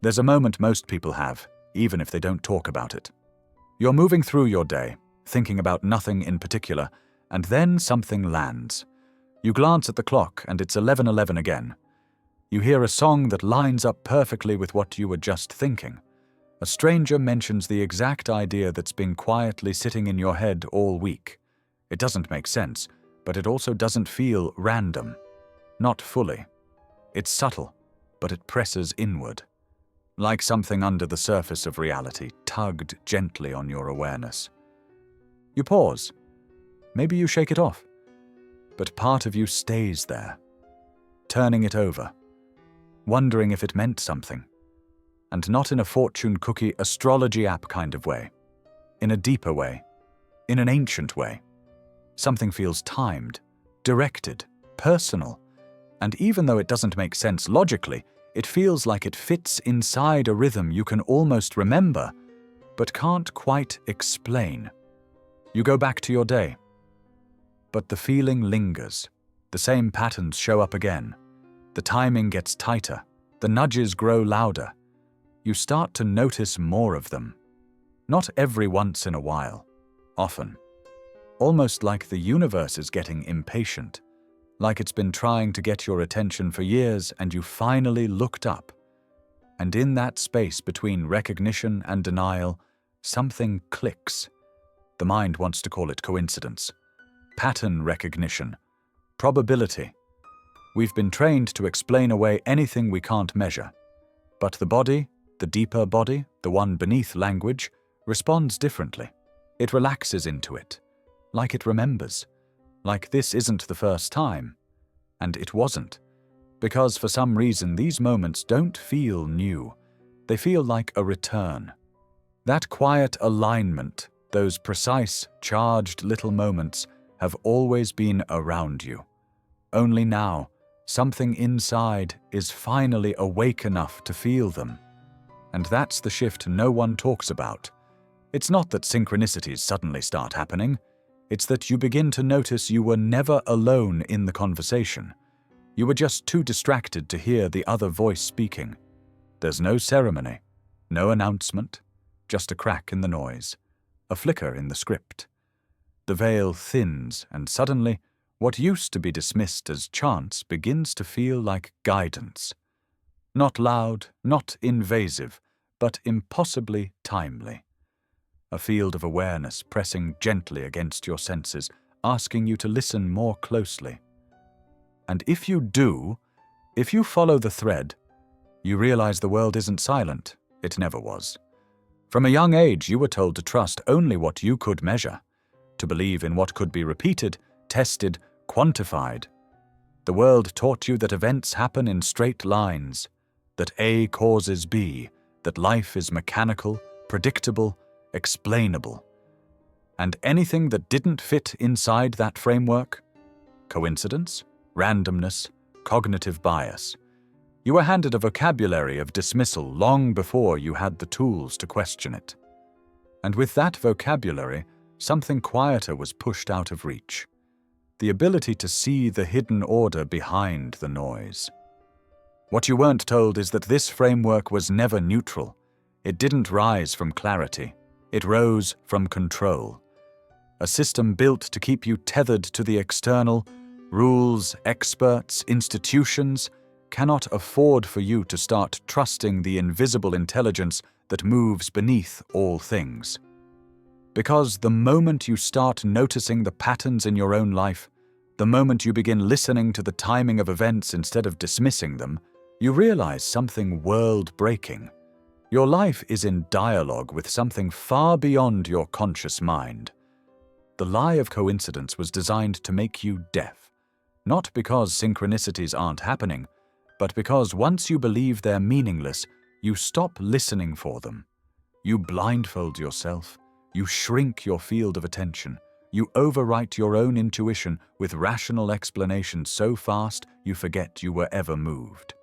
There's a moment most people have, even if they don't talk about it. You're moving through your day, thinking about nothing in particular, and then something lands. You glance at the clock and it's 11:11 again. You hear a song that lines up perfectly with what you were just thinking. A stranger mentions the exact idea that's been quietly sitting in your head all week. It doesn't make sense, but it also doesn't feel random. Not fully. It's subtle, but it presses inward. Like something under the surface of reality, tugged gently on your awareness. You pause. Maybe you shake it off. But part of you stays there, turning it over, wondering if it meant something. And not in a fortune cookie astrology app kind of way. In a deeper way. In an ancient way. Something feels timed, directed, personal. And even though it doesn't make sense logically, it feels like it fits inside a rhythm you can almost remember, but can't quite explain. You go back to your day. But the feeling lingers. The same patterns show up again. The timing gets tighter. The nudges grow louder. You start to notice more of them. Not every once in a while. Often. Almost like the universe is getting impatient. Like it's been trying to get your attention for years and you finally looked up. And in that space between recognition and denial, something clicks. The mind wants to call it coincidence. Pattern recognition. Probability. We've been trained to explain away anything we can't measure. But the body, the deeper body, the one beneath language, responds differently. It relaxes into it. Like it remembers. Like this isn't the first time. And it wasn't. Because for some reason these moments don't feel new. They feel like a return. That quiet alignment, those precise, charged little moments, have always been around you. Only now, something inside is finally awake enough to feel them. And that's the shift no one talks about. It's not that synchronicities suddenly start happening. It's that you begin to notice you were never alone in the conversation. You were just too distracted to hear the other voice speaking. There's no ceremony, no announcement, just a crack in the noise, a flicker in the script. The veil thins, and suddenly, what used to be dismissed as chance begins to feel like guidance. Not loud, not invasive, but impossibly timely. A field of awareness pressing gently against your senses, asking you to listen more closely. And if you do, if you follow the thread, you realize the world isn't silent. It never was. From a young age, you were told to trust only what you could measure, to believe in what could be repeated, tested, quantified. The world taught you that events happen in straight lines, that A causes B, that life is mechanical, predictable, explainable. And anything that didn't fit inside that framework? Coincidence? Randomness? Cognitive bias? You were handed a vocabulary of dismissal long before you had the tools to question it. And with that vocabulary, something quieter was pushed out of reach. The ability to see the hidden order behind the noise. What you weren't told is that this framework was never neutral. It didn't rise from clarity. It rose from control. A system built to keep you tethered to the external. Rules, experts, institutions cannot afford for you to start trusting the invisible intelligence that moves beneath all things. Because the moment you start noticing the patterns in your own life, the moment you begin listening to the timing of events instead of dismissing them, you realize something world-breaking. Your life is in dialogue with something far beyond your conscious mind. The lie of coincidence was designed to make you deaf, not because synchronicities aren't happening, but because once you believe they're meaningless, you stop listening for them. You blindfold yourself, you shrink your field of attention, you overwrite your own intuition with rational explanations so fast you forget you were ever moved.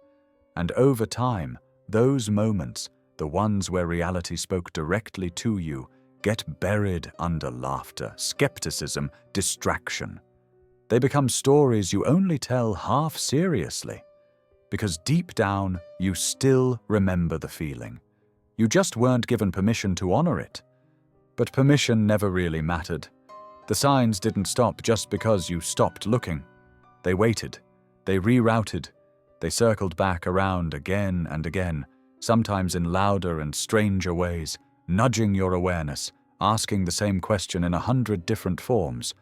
And over time, those moments, the ones where reality spoke directly to you, get buried under laughter, skepticism, distraction. They become stories you only tell half seriously. because deep down you still remember the feeling. You just weren't given permission to honor it. But permission never really mattered. The signs didn't stop just because you stopped looking. They waited, they rerouted, they circled back around again and again, sometimes in louder and stranger ways, nudging your awareness, asking the same question in 100 different forms.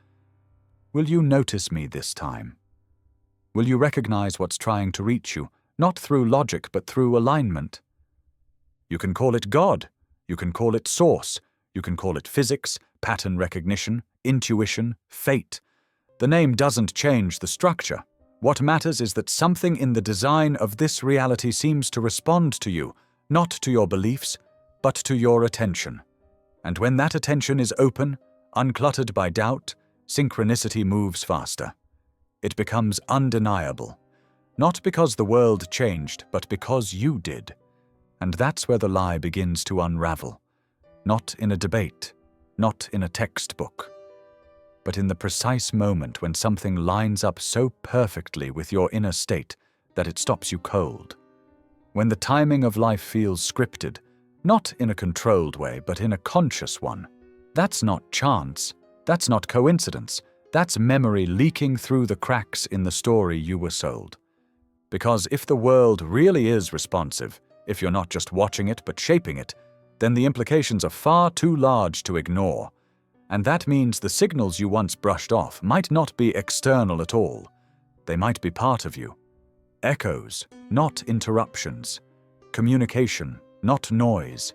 Will you notice me this time? Will you recognize what's trying to reach you, not through logic but through alignment? You can call it God, you can call it source, you can call it physics, pattern recognition, intuition, fate. The name doesn't change the structure. What matters is that something in the design of this reality seems to respond to you, not to your beliefs, but to your attention. And when that attention is open, uncluttered by doubt, synchronicity moves faster. It becomes undeniable, not because the world changed, but because you did. And that's where the lie begins to unravel. Not in a debate, not in a textbook, but in the precise moment when something lines up so perfectly with your inner state that it stops you cold. When the timing of life feels scripted, not in a controlled way, but in a conscious one. That's not chance, that's not coincidence, that's memory leaking through the cracks in the story you were sold. Because if the world really is responsive, if you're not just watching it but shaping it, then the implications are far too large to ignore. And that means the signals you once brushed off might not be external at all. They might be part of you. Echoes, not interruptions. Communication, not noise.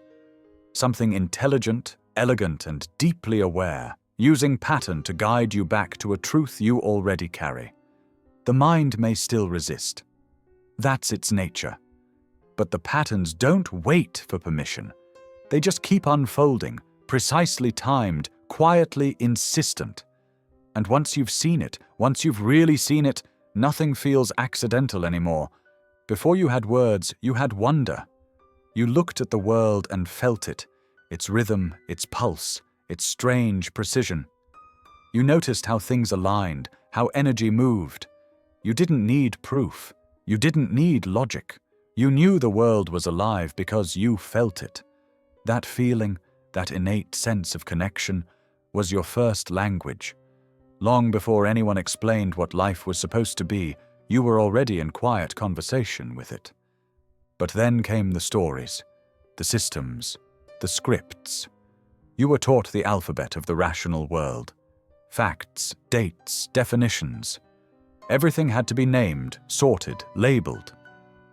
Something intelligent, elegant, and deeply aware, using pattern to guide you back to a truth you already carry. The mind may still resist. That's its nature. But the patterns don't wait for permission. They just keep unfolding, precisely timed, quietly insistent. And once you've seen it, once you've really seen it, nothing feels accidental anymore. Before you had words, you had wonder. You looked at the world and felt it, its rhythm, its pulse, its strange precision. You noticed how things aligned, how energy moved. You didn't need proof. You didn't need logic. You knew the world was alive because you felt it. That feeling, that innate sense of connection, was your first language. Long before anyone explained what life was supposed to be, you were already in quiet conversation with it. But then came the stories, the systems, the scripts. You were taught the alphabet of the rational world. Facts, dates, definitions. Everything had to be named, sorted, labeled.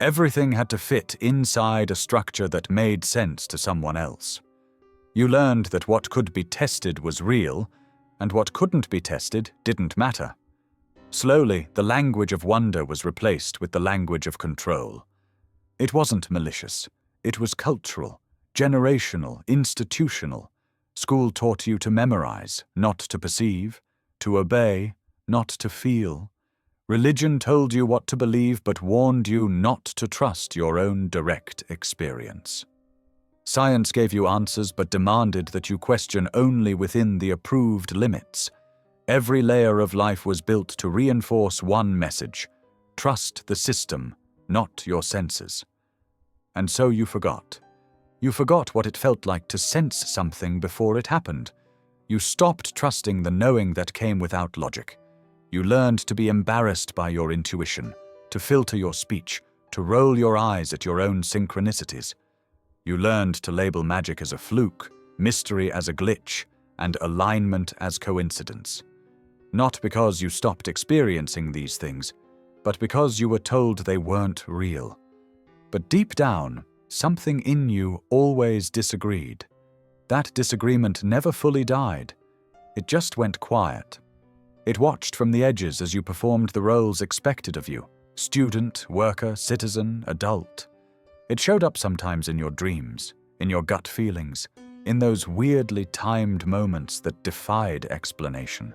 Everything had to fit inside a structure that made sense to someone else. You learned that what could be tested was real, and what couldn't be tested didn't matter. Slowly, the language of wonder was replaced with the language of control. It wasn't malicious. It was cultural, generational, institutional. School taught you to memorize, not to perceive, to obey, not to feel. Religion told you what to believe but warned you not to trust your own direct experience. Science gave you answers but demanded that you question only within the approved limits. Every layer of life was built to reinforce one message: trust the system, not your senses. And so you forgot. You forgot what it felt like to sense something before it happened. You stopped trusting the knowing that came without logic. You learned to be embarrassed by your intuition, to filter your speech, to roll your eyes at your own synchronicities. You learned to label magic as a fluke, mystery as a glitch, and alignment as coincidence. Not because you stopped experiencing these things, but because you were told they weren't real. But deep down, something in you always disagreed. That disagreement never fully died. It just went quiet. It watched from the edges as you performed the roles expected of you: student, worker, citizen, adult. It showed up sometimes in your dreams, in your gut feelings, in those weirdly timed moments that defied explanation.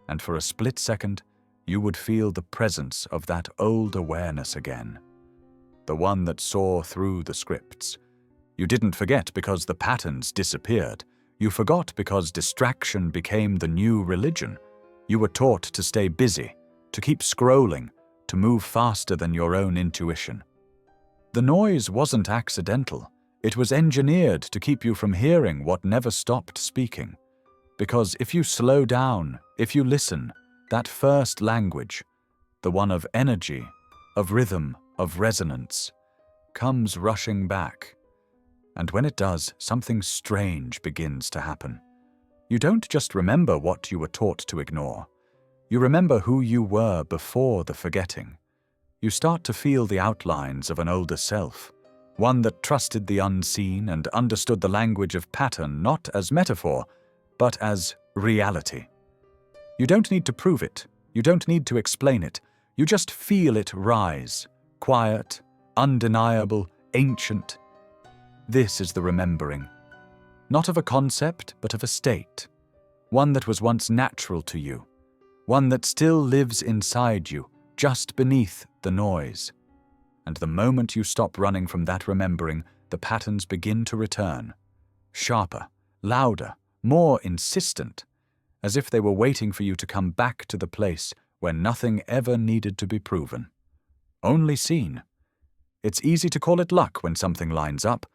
And for a split second, you would feel the presence of that old awareness again. The one that saw through the scripts. You didn't forget because the patterns disappeared. You forgot because distraction became the new religion. You were taught to stay busy, to keep scrolling, to move faster than your own intuition. The noise wasn't accidental. It was engineered to keep you from hearing what never stopped speaking. Because if you slow down, if you listen, that first language, the one of energy, of rhythm, of resonance, comes rushing back. And when it does, something strange begins to happen. You don't just remember what you were taught to ignore. You remember who you were before the forgetting. You start to feel the outlines of an older self, one that trusted the unseen and understood the language of pattern not as metaphor, but as reality. You don't need to prove it. You don't need to explain it. You just feel it rise, quiet, undeniable, ancient. This is the remembering, not of a concept, but of a state, one that was once natural to you, one that still lives inside you, just beneath the noise. And the moment you stop running from that remembering, the patterns begin to return, sharper, louder, more insistent, as if they were waiting for you to come back to the place where nothing ever needed to be proven, only seen. It's easy to call it luck when something lines up,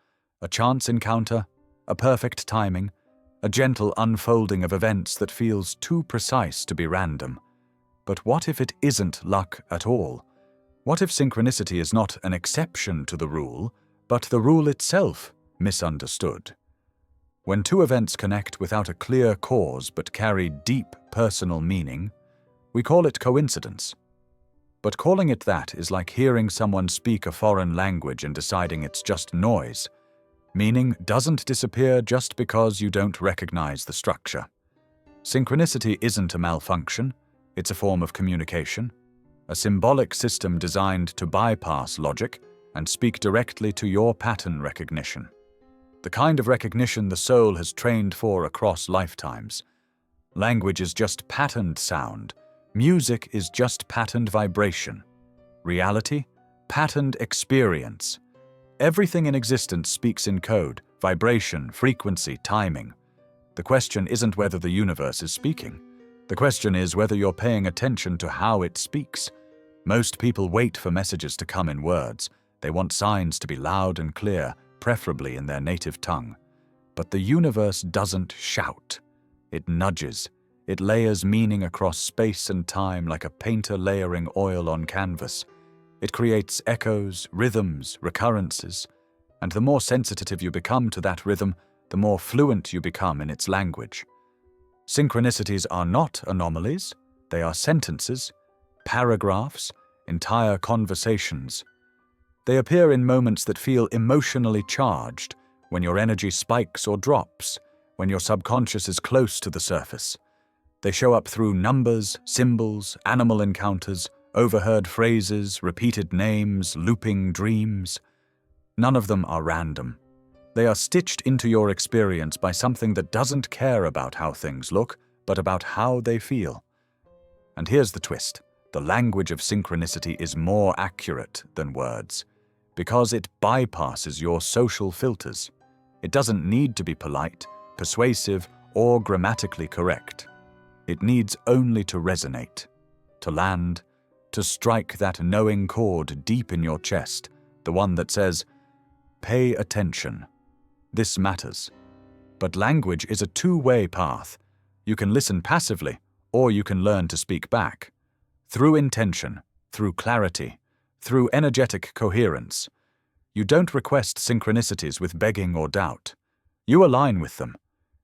a chance encounter, a perfect timing, a gentle unfolding of events that feels too precise to be random. But what if it isn't luck at all? What if synchronicity is not an exception to the rule, but the rule itself misunderstood? When two events connect without a clear cause but carry deep personal meaning, we call it coincidence. But calling it that is like hearing someone speak a foreign language and deciding it's just noise. Meaning doesn't disappear just because you don't recognize the structure. Synchronicity isn't a malfunction, it's a form of communication, a symbolic system designed to bypass logic and speak directly to your pattern recognition. The kind of recognition the soul has trained for across lifetimes. Language is just patterned sound. Music is just patterned vibration. Reality, patterned experience. Everything in existence speaks in code, vibration, frequency, timing. The question isn't whether the universe is speaking. The question is whether you're paying attention to how it speaks. Most people wait for messages to come in words. They want signs to be loud and clear, preferably in their native tongue. But the universe doesn't shout. It nudges. It layers meaning across space and time like a painter layering oil on canvas. It creates echoes, rhythms, recurrences. And the more sensitive you become to that rhythm, the more fluent you become in its language. Synchronicities are not anomalies. They are sentences, paragraphs, entire conversations. They appear in moments that feel emotionally charged, when your energy spikes or drops, when your subconscious is close to the surface. They show up through numbers, symbols, animal encounters, overheard phrases, repeated names, looping dreams. None of them are random. They are stitched into your experience by something that doesn't care about how things look, but about how they feel. And here's the twist. The language of synchronicity is more accurate than words, because it bypasses your social filters. It doesn't need to be polite, persuasive, or grammatically correct. It needs only to resonate, to land, to strike that knowing chord deep in your chest, the one that says, "Pay attention. This matters." But language is a two-way path. You can listen passively, or you can learn to speak back. Through intention, through clarity, through energetic coherence. You don't request synchronicities with begging or doubt. You align with them.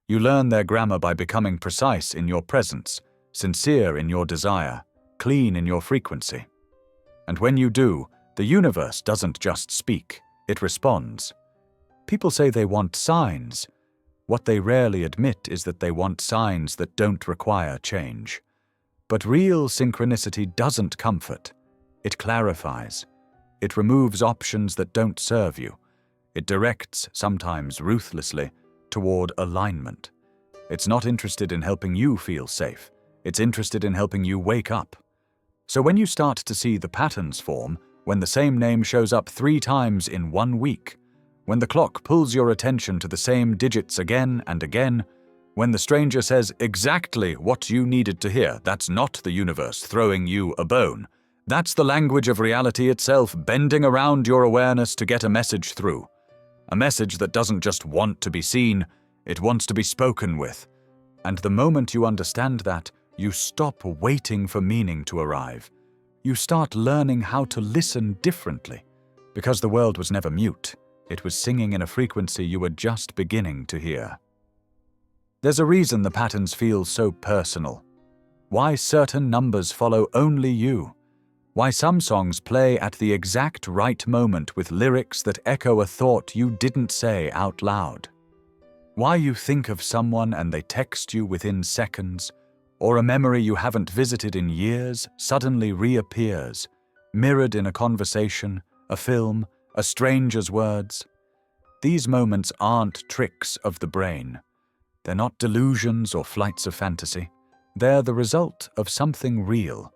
You learn their grammar by becoming precise in your presence, sincere in your desire, clean in your frequency. And when you do, the universe doesn't just speak, it responds. People say they want signs. What they rarely admit is that they want signs that don't require change. But real synchronicity doesn't comfort. It clarifies. It removes options that don't serve you. It directs, sometimes ruthlessly, toward alignment. It's not interested in helping you feel safe. It's interested in helping you wake up. So when you start to see the patterns form, when the same name shows up 3 times in 1 week, when the clock pulls your attention to the same digits again and again, when the stranger says exactly what you needed to hear, that's not the universe throwing you a bone. That's the language of reality itself, bending around your awareness to get a message through. A message that doesn't just want to be seen, it wants to be spoken with. And the moment you understand that, you stop waiting for meaning to arrive. You start learning how to listen differently. Because the world was never mute, it was singing in a frequency you were just beginning to hear. There's a reason the patterns feel so personal. Why certain numbers follow only you. Why some songs play at the exact right moment with lyrics that echo a thought you didn't say out loud. Why you think of someone and they text you within seconds, or a memory you haven't visited in years suddenly reappears, mirrored in a conversation, a film, a stranger's words. These moments aren't tricks of the brain. They're not delusions or flights of fantasy. They're the result of something real,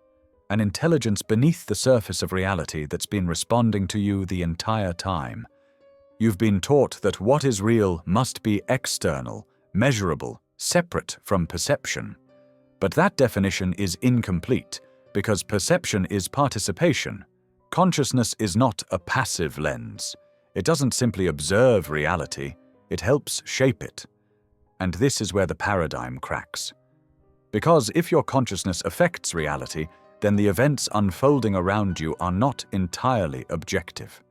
an intelligence beneath the surface of reality that's been responding to you the entire time. You've been taught that what is real must be external, measurable, separate from perception. But that definition is incomplete, because perception is participation. Consciousness is not a passive lens. It doesn't simply observe reality, it helps shape it. And this is where the paradigm cracks. Because if your consciousness affects reality, then the events unfolding around you are not entirely objective.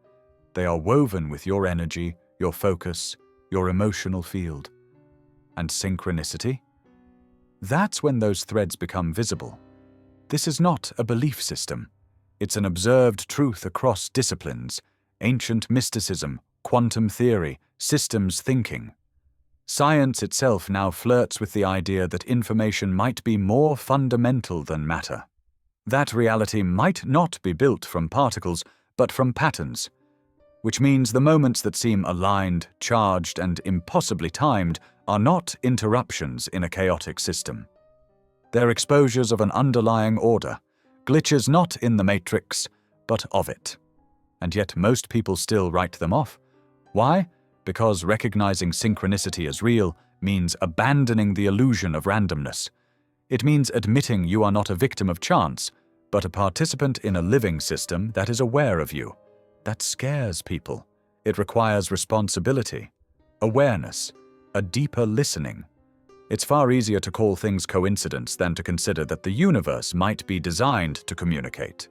They are woven with your energy, your focus, your emotional field. And synchronicity? That's when those threads become visible. This is not a belief system. It's an observed truth across disciplines, ancient mysticism, quantum theory, systems thinking. Science itself now flirts with the idea that information might be more fundamental than matter. That reality might not be built from particles, but from patterns, which means the moments that seem aligned, charged, and impossibly timed are not interruptions in a chaotic system. They're exposures of an underlying order, glitches not in the matrix, but of it. And yet most people still write them off. Why? Because recognizing synchronicity as real means abandoning the illusion of randomness. It means admitting you are not a victim of chance, but a participant in a living system that is aware of you. That scares people. It requires responsibility, awareness, a deeper listening. It's far easier to call things coincidence than to consider that the universe might be designed to communicate.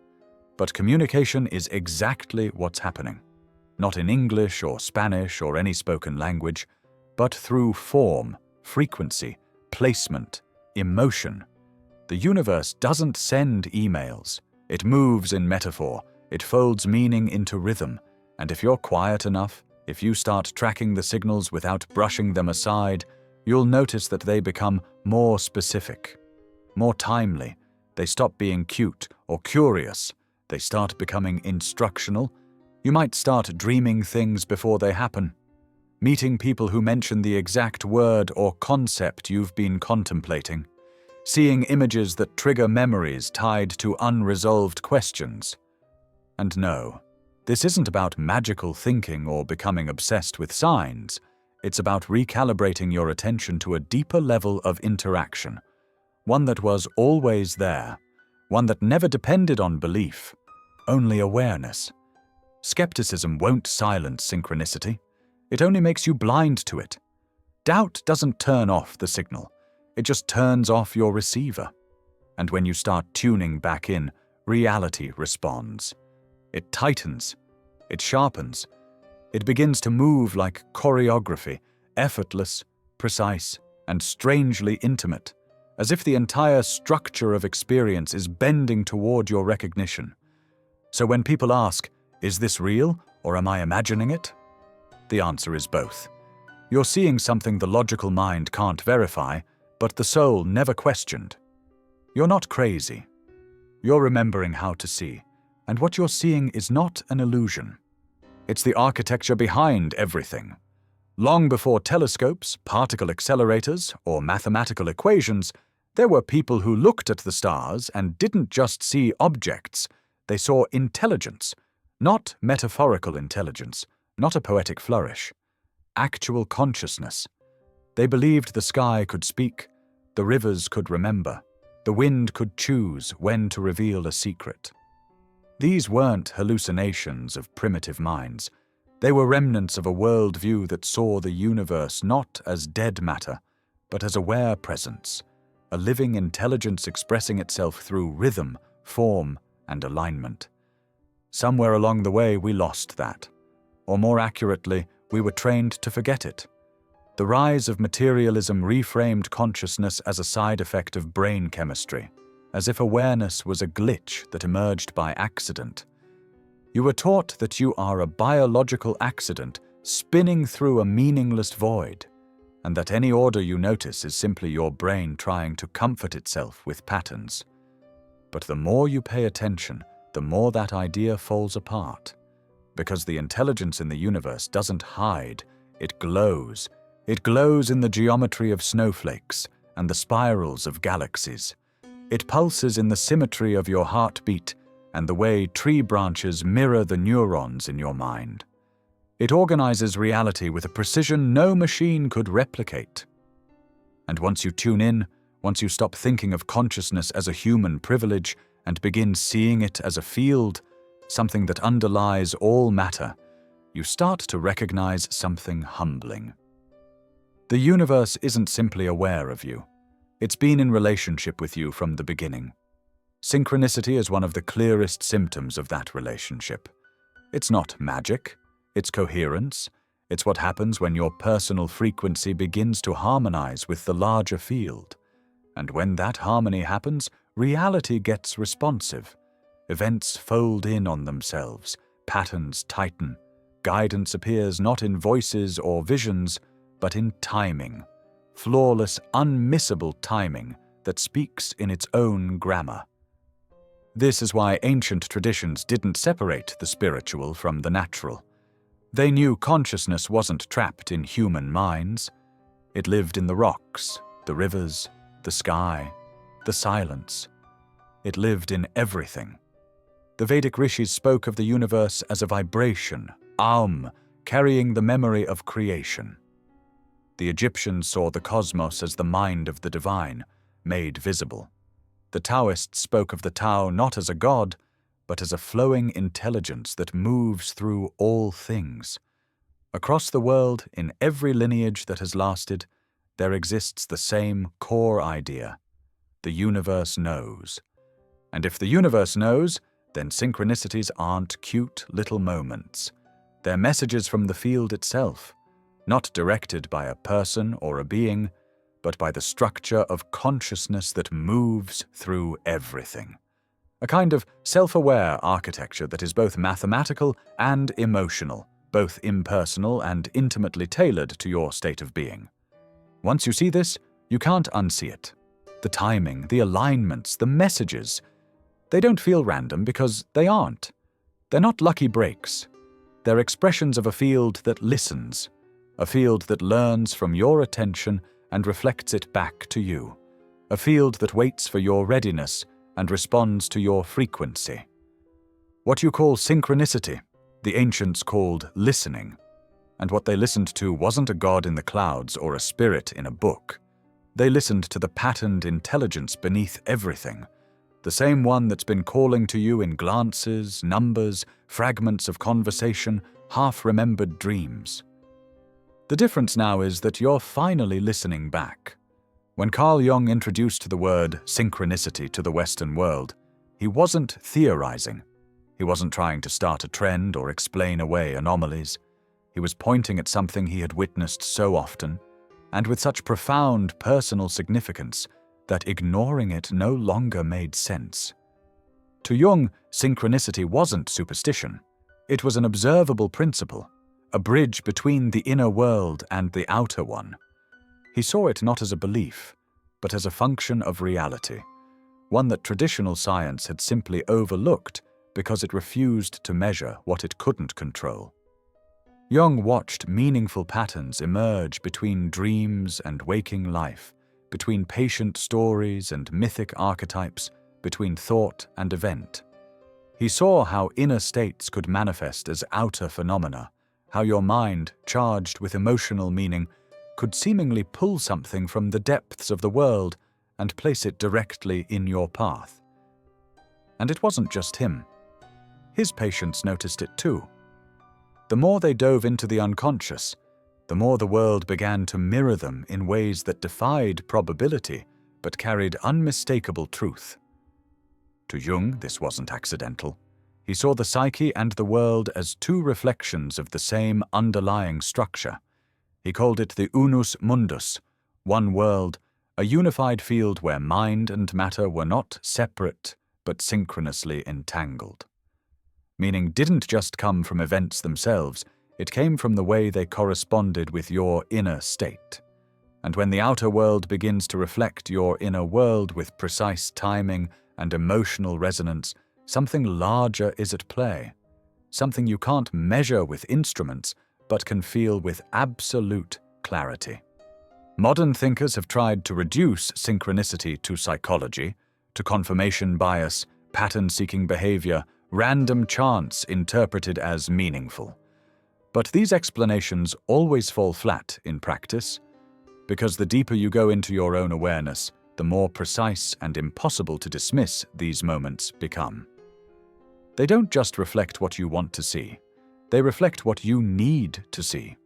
But communication is exactly what's happening. Not in English or Spanish or any spoken language, but through form, frequency, placement, emotion. The universe doesn't send emails. It moves in metaphor. It folds meaning into rhythm. And if you're quiet enough, if you start tracking the signals without brushing them aside, you'll notice that they become more specific, more timely. They stop being cute or curious. They start becoming instructional. You might start dreaming things before they happen, meeting people who mention the exact word or concept you've been contemplating, seeing images that trigger memories tied to unresolved questions. And no, this isn't about magical thinking or becoming obsessed with signs. It's about recalibrating your attention to a deeper level of interaction, one that was always there, one that never depended on belief, only awareness. Skepticism won't silence synchronicity. It only makes you blind to it. Doubt doesn't turn off the signal. It just turns off your receiver. And when you start tuning back in, reality responds. It tightens. It sharpens. It begins to move like choreography, effortless, precise, and strangely intimate, as if the entire structure of experience is bending toward your recognition. So when people ask, "Is this real, or am I imagining it?" the answer is both. You're seeing something the logical mind can't verify, but the soul never questioned. You're not crazy. You're remembering how to see, and what you're seeing is not an illusion. It's the architecture behind everything. Long before telescopes, particle accelerators, or mathematical equations, there were people who looked at the stars and didn't just see objects. They saw intelligence, not metaphorical intelligence, not a poetic flourish, actual consciousness. They believed the sky could speak, the rivers could remember, the wind could choose when to reveal a secret. These weren't hallucinations of primitive minds. They were remnants of a worldview that saw the universe not as dead matter, but as aware presence, a living intelligence expressing itself through rhythm, form, and alignment. Somewhere along the way, we lost that. Or more accurately, we were trained to forget it. The rise of materialism reframed consciousness as a side effect of brain chemistry, as if awareness was a glitch that emerged by accident. You were taught that you are a biological accident spinning through a meaningless void, and that any order you notice is simply your brain trying to comfort itself with patterns. But the more you pay attention, the more that idea falls apart. Because the intelligence in the universe doesn't hide, it glows. It glows in the geometry of snowflakes and the spirals of galaxies. It pulses in the symmetry of your heartbeat and the way tree branches mirror the neurons in your mind. It organizes reality with a precision no machine could replicate. And once you tune in, once you stop thinking of consciousness as a human privilege and begin seeing it as a field, something that underlies all matter, you start to recognize something humbling. The universe isn't simply aware of you. It's been in relationship with you from the beginning. Synchronicity is one of the clearest symptoms of that relationship. It's not magic, it's coherence. It's what happens when your personal frequency begins to harmonize with the larger field. And when that harmony happens, reality gets responsive. Events fold in on themselves, patterns tighten, guidance appears not in voices or visions, but in timing, flawless, unmissable timing that speaks in its own grammar. This is why ancient traditions didn't separate the spiritual from the natural. They knew consciousness wasn't trapped in human minds. It lived in the rocks, the rivers, the sky, the silence. It lived in everything. The Vedic rishis spoke of the universe as a vibration, carrying the memory of creation. The Egyptians saw the cosmos as the mind of the divine, made visible. The Taoists spoke of the Tao not as a god, but as a flowing intelligence that moves through all things. Across the world, in every lineage that has lasted, there exists the same core idea. The universe knows. And if the universe knows, then synchronicities aren't cute little moments. They're messages from the field itself, not directed by a person or a being, but by the structure of consciousness that moves through everything. A kind of self-aware architecture that is both mathematical and emotional, both impersonal and intimately tailored to your state of being. Once you see this, you can't unsee it. The timing, the alignments, the messages, they don't feel random because they aren't. They're not lucky breaks. They're expressions of a field that listens, a field that learns from your attention and reflects it back to you, a field that waits for your readiness and responds to your frequency. What you call synchronicity, the ancients called listening, and what they listened to wasn't a god in the clouds or a spirit in a book. They listened to the patterned intelligence beneath everything, the same one that's been calling to you in glances, numbers, fragments of conversation, half-remembered dreams. The difference now is that you're finally listening back. When Carl Jung introduced the word synchronicity to the Western world, he wasn't theorizing. He wasn't trying to start a trend or explain away anomalies. He was pointing at something he had witnessed so often, and with such profound personal significance, that ignoring it no longer made sense. To Jung, synchronicity wasn't superstition. It was an observable principle, a bridge between the inner world and the outer one. He saw it not as a belief, but as a function of reality, one that traditional science had simply overlooked because it refused to measure what it couldn't control. Jung watched meaningful patterns emerge between dreams and waking life, between patient stories and mythic archetypes, between thought and event. He saw how inner states could manifest as outer phenomena, how your mind, charged with emotional meaning, could seemingly pull something from the depths of the world and place it directly in your path. And it wasn't just him. His patients noticed it too. The more they dove into the unconscious, the more the world began to mirror them in ways that defied probability but carried unmistakable truth. To Jung, this wasn't accidental. He saw the psyche and the world as two reflections of the same underlying structure. He called it the unus mundus, one world, a unified field where mind and matter were not separate but synchronously entangled. Meaning didn't just come from events themselves, it came from the way they corresponded with your inner state. And when the outer world begins to reflect your inner world with precise timing and emotional resonance, something larger is at play. Something you can't measure with instruments, but can feel with absolute clarity. Modern thinkers have tried to reduce synchronicity to psychology, to confirmation bias, pattern-seeking behavior, random chance interpreted as meaningful. But these explanations always fall flat in practice, because the deeper you go into your own awareness, the more precise and impossible to dismiss these moments become. They don't just reflect what you want to see. They reflect what you need to see.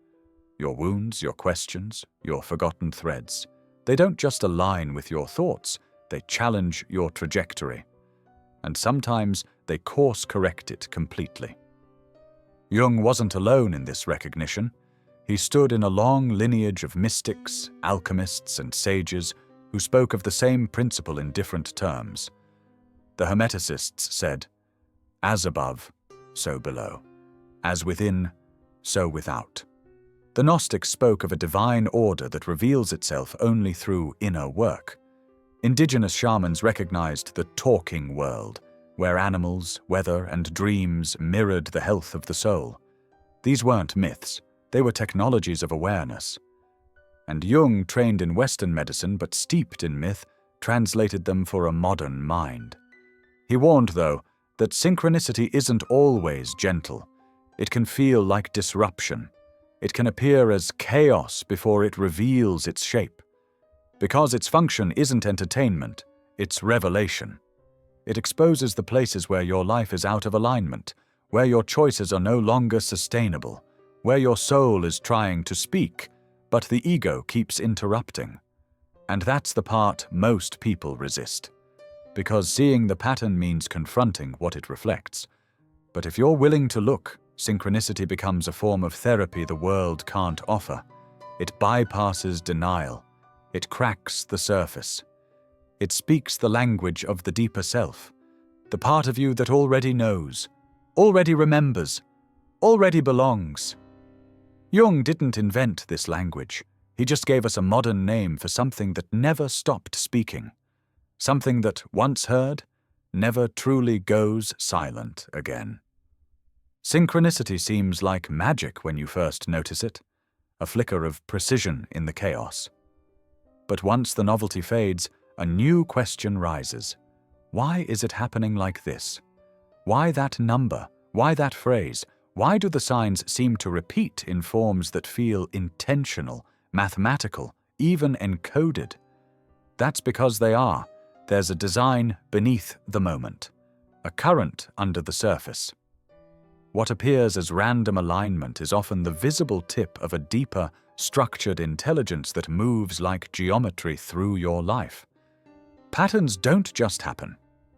Your wounds, your questions, your forgotten threads. They don't just align with your thoughts, they challenge your trajectory. And sometimes they course-correct it completely. Jung wasn't alone in this recognition. He stood in a long lineage of mystics, alchemists, and sages who spoke of the same principle in different terms. The Hermeticists said, "As above, so below. As within, so without." The Gnostics spoke of a divine order that reveals itself only through inner work. Indigenous shamans recognized the talking world, where animals, weather, and dreams mirrored the health of the soul. These weren't myths, they were technologies of awareness. And Jung, trained in Western medicine but steeped in myth, translated them for a modern mind. He warned, though, that synchronicity isn't always gentle. It can feel like disruption. It can appear as chaos before it reveals its shape. Because its function isn't entertainment, it's revelation. It exposes the places where your life is out of alignment, where your choices are no longer sustainable, where your soul is trying to speak, but the ego keeps interrupting. And that's the part most people resist. Because seeing the pattern means confronting what it reflects. But if you're willing to look, synchronicity becomes a form of therapy the world can't offer. It bypasses denial. It cracks the surface. It speaks the language of the deeper self, the part of you that already knows, already remembers, already belongs. Jung didn't invent this language. He just gave us a modern name for something that never stopped speaking. Something that, once heard, never truly goes silent again. Synchronicity seems like magic when you first notice it, a flicker of precision in the chaos. But once the novelty fades, a new question rises. Why is it happening like this? Why that number? Why that phrase? Why do the signs seem to repeat in forms that feel intentional, mathematical, even encoded? That's because they are. There's a design beneath the moment, a current under the surface. What appears as random alignment is often the visible tip of a deeper, structured intelligence that moves like geometry through your life. Patterns don't just happen.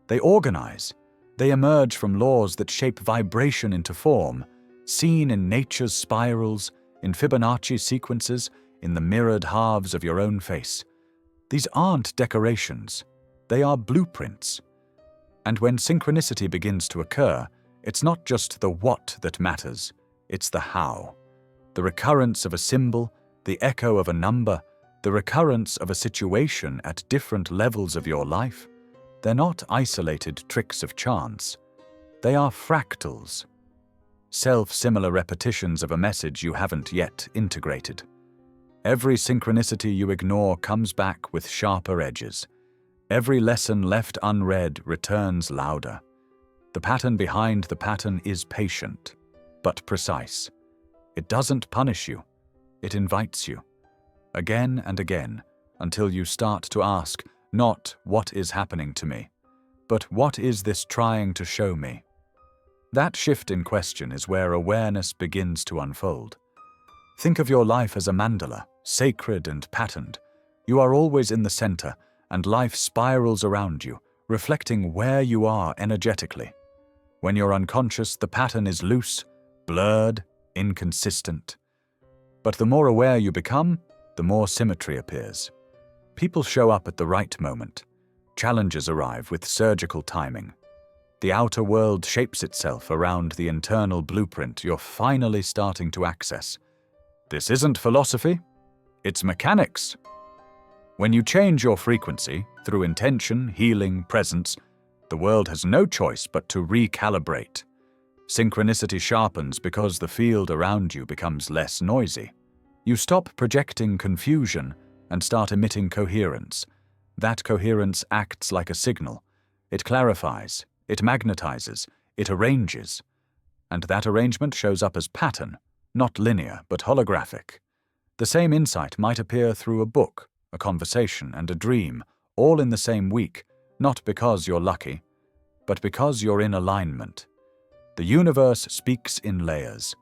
They organize. They emerge from laws that shape vibration into form, seen in nature's spirals, in Fibonacci sequences, in the mirrored halves of your own face. These aren't decorations. They are blueprints. And when synchronicity begins to occur, it's not just the what that matters, it's the how. The recurrence of a symbol, the echo of a number, the recurrence of a situation at different levels of your life. They're not isolated tricks of chance. They are fractals. Self-similar repetitions of a message you haven't yet integrated. Every synchronicity you ignore comes back with sharper edges. Every lesson left unread returns louder. The pattern behind the pattern is patient, but precise. It doesn't punish you. It invites you. Again and again, until you start to ask, not what is happening to me, but what is this trying to show me? That shift in question is where awareness begins to unfold. Think of your life as a mandala, sacred and patterned. You are always in the center, and life spirals around you, reflecting where you are energetically. When you're unconscious, the pattern is loose, blurred, inconsistent. But the more aware you become, the more symmetry appears. People show up at the right moment. Challenges arrive with surgical timing. The outer world shapes itself around the internal blueprint you're finally starting to access. This isn't philosophy, it's mechanics. When you change your frequency through intention, healing, presence, the world has no choice but to recalibrate. Synchronicity sharpens because the field around you becomes less noisy. You stop projecting confusion and start emitting coherence. That coherence acts like a signal. It clarifies, it magnetizes, it arranges. And that arrangement shows up as pattern, not linear but holographic. The same insight might appear through a book, a conversation, and a dream, all in the same week, not because you're lucky, but because you're in alignment. The universe speaks in layers.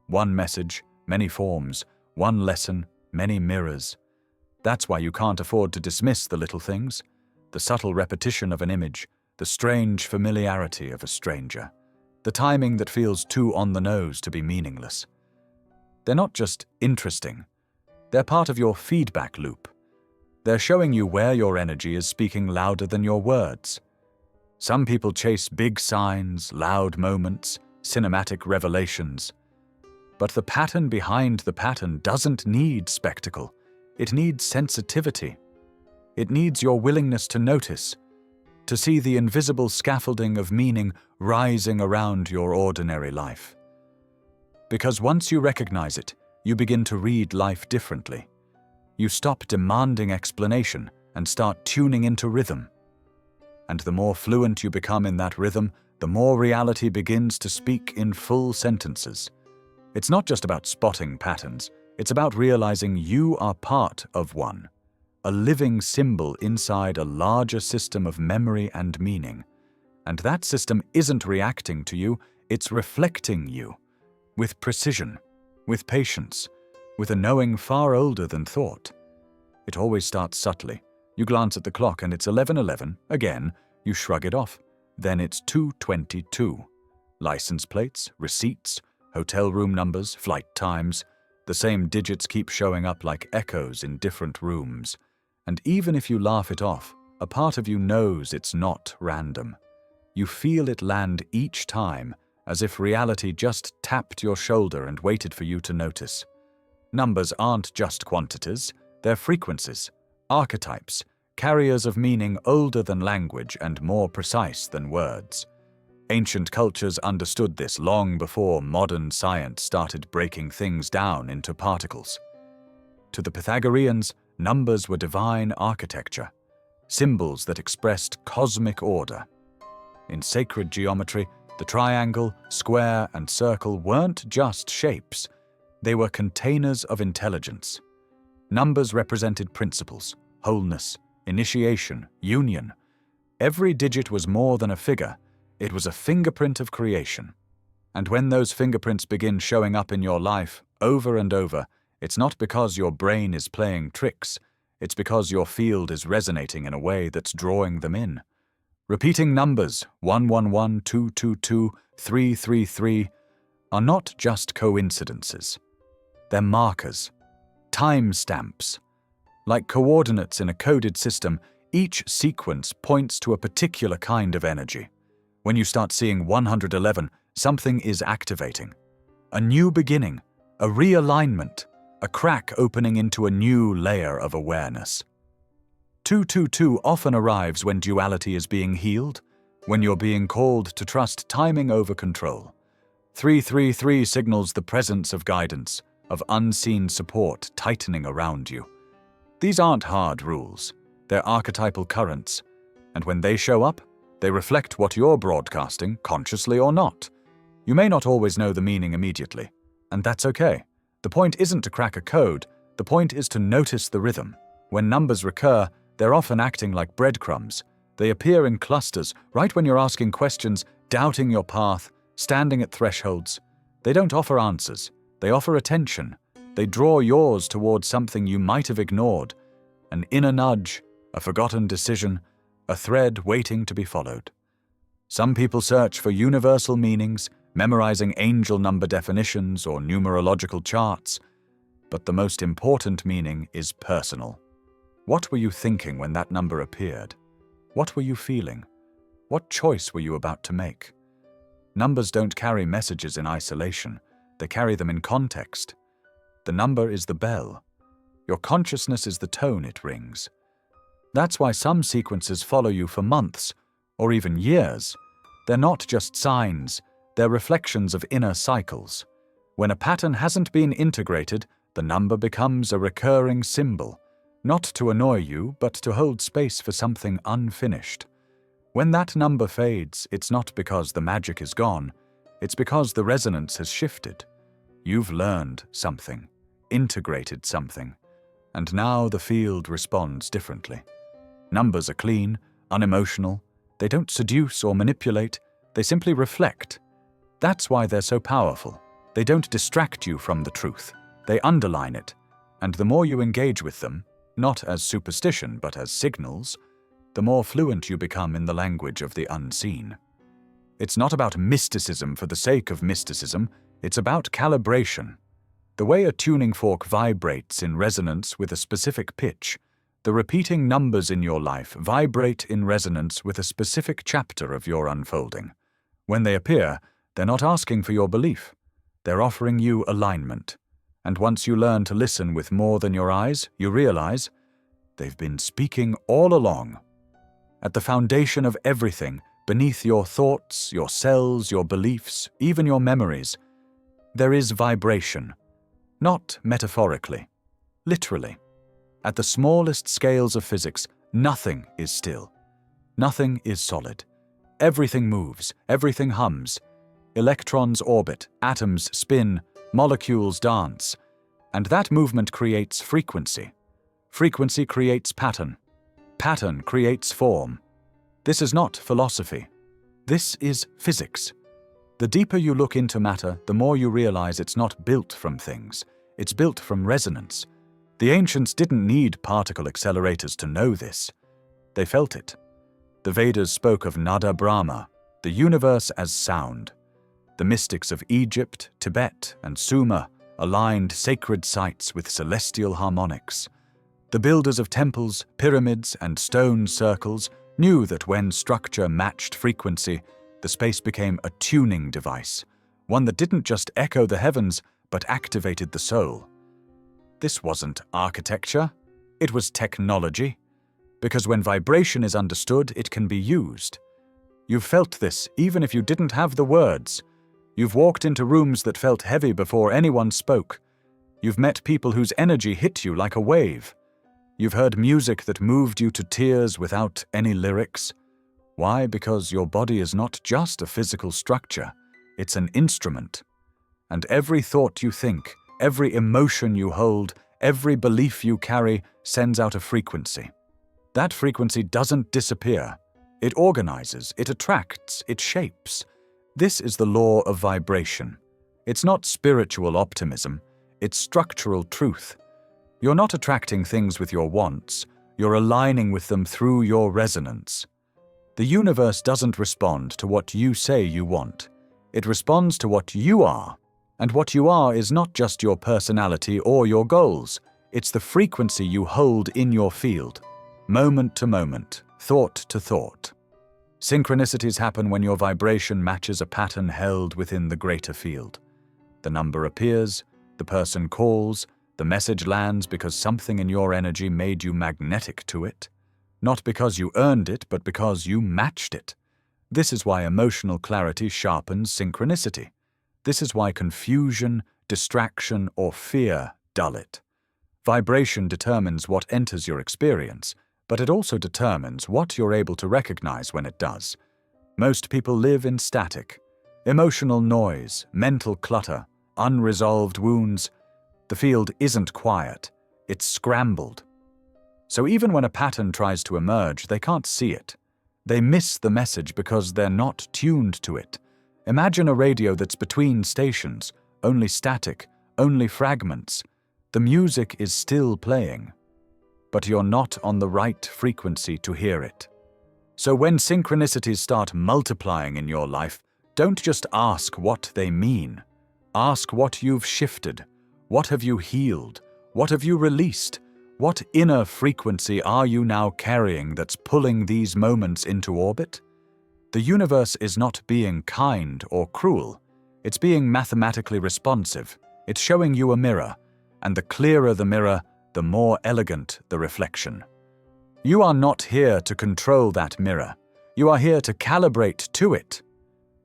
One message, many forms, one lesson, many mirrors. That's why you can't afford to dismiss the little things, the subtle repetition of an image, the strange familiarity of a stranger, the timing that feels too on the nose to be meaningless. They're not just interesting, they're part of your feedback loop. They're showing you where your energy is speaking louder than your words. Some people chase big signs, loud moments, cinematic revelations. But the pattern behind the pattern doesn't need spectacle. It needs sensitivity. It needs your willingness to notice, to see the invisible scaffolding of meaning rising around your ordinary life. Because once you recognize it, you begin to read life differently. You stop demanding explanation and start tuning into rhythm. And the more fluent you become in that rhythm, the more reality begins to speak in full sentences. It's not just about spotting patterns, it's about realizing you are part of one, a living symbol inside a larger system of memory and meaning. And that system isn't reacting to you, it's reflecting you, with precision, with patience, with a knowing far older than thought. It always starts subtly. You glance at the clock and it's 11:11. Again, you shrug it off. Then it's 2:22. License plates, receipts, hotel room numbers, flight times. The same digits keep showing up like echoes in different rooms. And even if you laugh it off, a part of you knows it's not random. You feel it land each time, as if reality just tapped your shoulder and waited for you to notice. Numbers aren't just quantities, they're frequencies, archetypes, carriers of meaning older than language and more precise than words. Ancient cultures understood this long before modern science started breaking things down into particles. To the Pythagoreans, numbers were divine architecture, symbols that expressed cosmic order. In sacred geometry, the triangle, square, and circle weren't just shapes, they were containers of intelligence. Numbers represented principles, wholeness, initiation, union. Every digit was more than a figure, it was a fingerprint of creation. And when those fingerprints begin showing up in your life over and over, it's not because your brain is playing tricks, it's because your field is resonating in a way that's drawing them in. Repeating numbers 111, 222, 333 are not just coincidences. They're markers, time stamps. Like coordinates in a coded system, each sequence points to a particular kind of energy. When you start seeing 111, something is activating. A new beginning, a realignment, a crack opening into a new layer of awareness. 222 often arrives when duality is being healed, when you're being called to trust timing over control. 333 signals the presence of guidance, of unseen support tightening around you. These aren't hard rules, they're archetypal currents, and when they show up, they reflect what you're broadcasting, consciously or not. You may not always know the meaning immediately, and that's okay. The point isn't to crack a code, the point is to notice the rhythm. When numbers recur, they're often acting like breadcrumbs. They appear in clusters, right when you're asking questions, doubting your path, standing at thresholds. They don't offer answers. They offer attention. They draw yours towards something you might have ignored, an inner nudge, a forgotten decision, a thread waiting to be followed. Some people search for universal meanings, memorizing angel number definitions or numerological charts, but the most important meaning is personal. What were you thinking when that number appeared? What were you feeling? What choice were you about to make? Numbers don't carry messages in isolation. They carry them in context. The number is the bell. Your consciousness is the tone it rings. That's why some sequences follow you for months, or even years. They're not just signs, they're reflections of inner cycles. When a pattern hasn't been integrated, the number becomes a recurring symbol, not to annoy you, but to hold space for something unfinished. When that number fades, it's not because the magic is gone, it's because the resonance has shifted. You've learned something, integrated something, and now the field responds differently. Numbers are clean, unemotional. They don't seduce or manipulate, they simply reflect. That's why they're so powerful. They don't distract you from the truth. They underline it. And the more you engage with them, not as superstition but as signals, the more fluent you become in the language of the unseen. It's not about mysticism for the sake of mysticism, it's about calibration. The way a tuning fork vibrates in resonance with a specific pitch, the repeating numbers in your life vibrate in resonance with a specific chapter of your unfolding. When they appear, they're not asking for your belief. They're offering you alignment. And once you learn to listen with more than your eyes, you realize they've been speaking all along. At the foundation of everything, beneath your thoughts, your cells, your beliefs, even your memories, there is vibration. Not metaphorically, literally. At the smallest scales of physics, nothing is still. Nothing is solid. Everything moves, everything hums. Electrons orbit, atoms spin, molecules dance. And that movement creates frequency. Frequency creates pattern. Pattern creates form. This is not philosophy. This is physics. The deeper you look into matter, the more you realize it's not built from things. It's built from resonance. The ancients didn't need particle accelerators to know this. They felt it. The Vedas spoke of Nada Brahma, the universe as sound. The mystics of Egypt, Tibet, and Sumer aligned sacred sites with celestial harmonics. The builders of temples, pyramids, and stone circles knew that when structure matched frequency, the space became a tuning device, one that didn't just echo the heavens, but activated the soul. This wasn't architecture, it was technology. Because when vibration is understood, it can be used. You've felt this even if you didn't have the words. You've walked into rooms that felt heavy before anyone spoke. You've met people whose energy hit you like a wave. You've heard music that moved you to tears without any lyrics. Why? Because your body is not just a physical structure, it's an instrument. And every thought you think, every emotion you hold, every belief you carry sends out a frequency. That frequency doesn't disappear. It organizes, it attracts, it shapes. This is the law of vibration. It's not spiritual optimism, it's structural truth. You're not attracting things with your wants, you're aligning with them through your resonance. The universe doesn't respond to what you say you want. It responds to what you are. And what you are is not just your personality or your goals. It's the frequency you hold in your field, moment to moment, thought to thought. Synchronicities happen when your vibration matches a pattern held within the greater field. The number appears, the person calls, the message lands because something in your energy made you magnetic to it. Not because you earned it, but because you matched it. This is why emotional clarity sharpens synchronicity. This is why confusion, distraction, or fear dull it. Vibration determines what enters your experience, but it also determines what you're able to recognize when it does. Most people live in static. Emotional noise, mental clutter, unresolved wounds. The field isn't quiet, it's scrambled. So even when a pattern tries to emerge, they can't see it. They miss the message because they're not tuned to it. Imagine a radio that's between stations, only static, only fragments. The music is still playing, but you're not on the right frequency to hear it. So when synchronicities start multiplying in your life, don't just ask what they mean. Ask what you've shifted. What have you healed? What have you released? What inner frequency are you now carrying that's pulling these moments into orbit? The universe is not being kind or cruel. It's being mathematically responsive. It's showing you a mirror, and the clearer the mirror, the more elegant the reflection. You are not here to control that mirror. You are here to calibrate to it.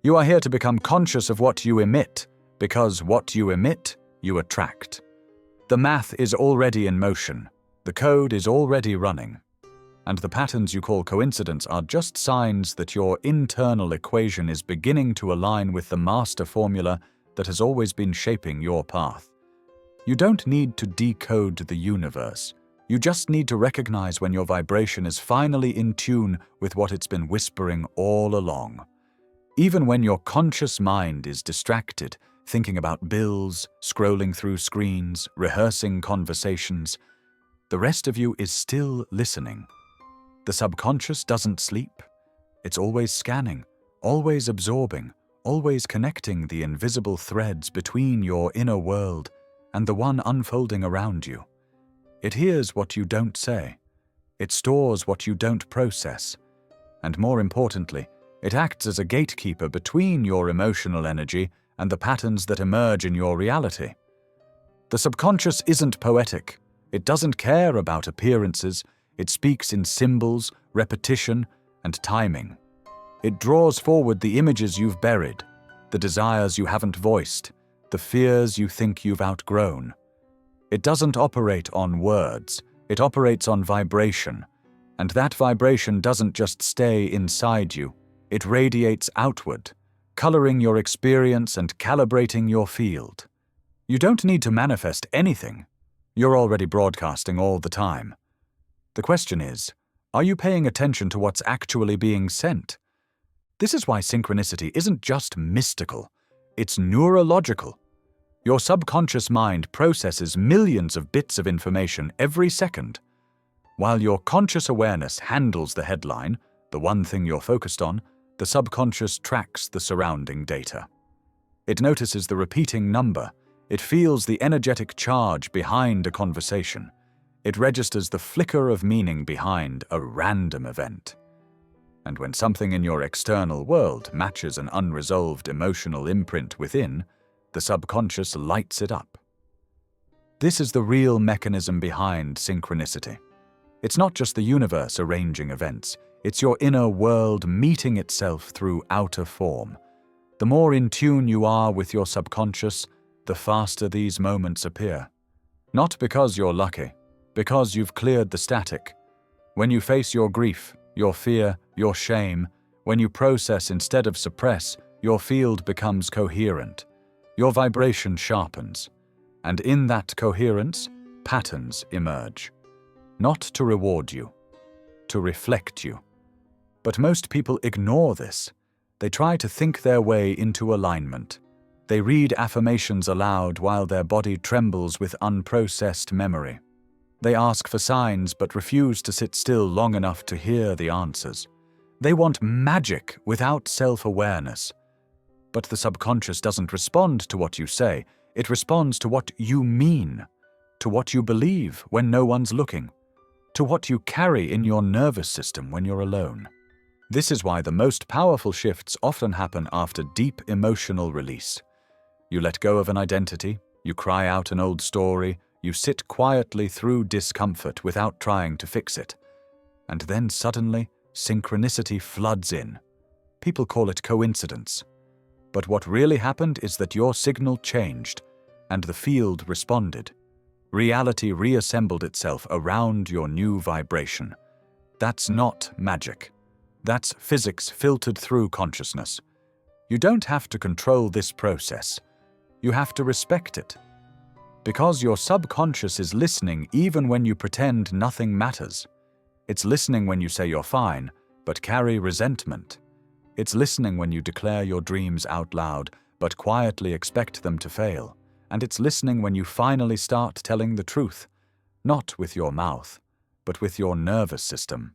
You are here to become conscious of what you emit, because what you emit, you attract. The math is already in motion. The code is already running. And the patterns you call coincidence are just signs that your internal equation is beginning to align with the master formula that has always been shaping your path. You don't need to decode the universe. You just need to recognize when your vibration is finally in tune with what it's been whispering all along. Even when your conscious mind is distracted, thinking about bills, scrolling through screens, rehearsing conversations, the rest of you is still listening. The subconscious doesn't sleep. It's always scanning, always absorbing, always connecting the invisible threads between your inner world and the one unfolding around you. It hears what you don't say. It stores what you don't process. And more importantly, it acts as a gatekeeper between your emotional energy and the patterns that emerge in your reality. The subconscious isn't poetic. It doesn't care about appearances. It speaks in symbols, repetition, and timing. It draws forward the images you've buried, the desires you haven't voiced, the fears you think you've outgrown. It doesn't operate on words. It operates on vibration. And that vibration doesn't just stay inside you. It radiates outward, coloring your experience and calibrating your field. You don't need to manifest anything. You're already broadcasting all the time. The question is, are you paying attention to what's actually being sent? This is why synchronicity isn't just mystical. It's neurological. Your subconscious mind processes millions of bits of information every second. While your conscious awareness handles the headline, the one thing you're focused on, the subconscious tracks the surrounding data. It notices the repeating number. It feels the energetic charge behind a conversation. It registers the flicker of meaning behind a random event. And when something in your external world matches an unresolved emotional imprint within, the subconscious lights it up. This is the real mechanism behind synchronicity. It's not just the universe arranging events. It's your inner world meeting itself through outer form. The more in tune you are with your subconscious, the faster these moments appear. Not because you're lucky, because you've cleared the static. When you face your grief, your fear, your shame, when you process instead of suppress, your field becomes coherent. Your vibration sharpens. And in that coherence, patterns emerge. Not to reward you, to reflect you. But most people ignore this. They try to think their way into alignment. They read affirmations aloud while their body trembles with unprocessed memory. They ask for signs but refuse to sit still long enough to hear the answers. They want magic without self-awareness. But the subconscious doesn't respond to what you say. It responds to what you mean, to what you believe when no one's looking, to what you carry in your nervous system when you're alone. This is why the most powerful shifts often happen after deep emotional release. You let go of an identity, you cry out an old story, you sit quietly through discomfort without trying to fix it. And then suddenly, synchronicity floods in. People call it coincidence. But what really happened is that your signal changed, and the field responded. Reality reassembled itself around your new vibration. That's not magic. That's physics filtered through consciousness. You don't have to control this process. You have to respect it. Because your subconscious is listening even when you pretend nothing matters. It's listening when you say you're fine, but carry resentment. It's listening when you declare your dreams out loud, but quietly expect them to fail. And it's listening when you finally start telling the truth, not with your mouth, but with your nervous system.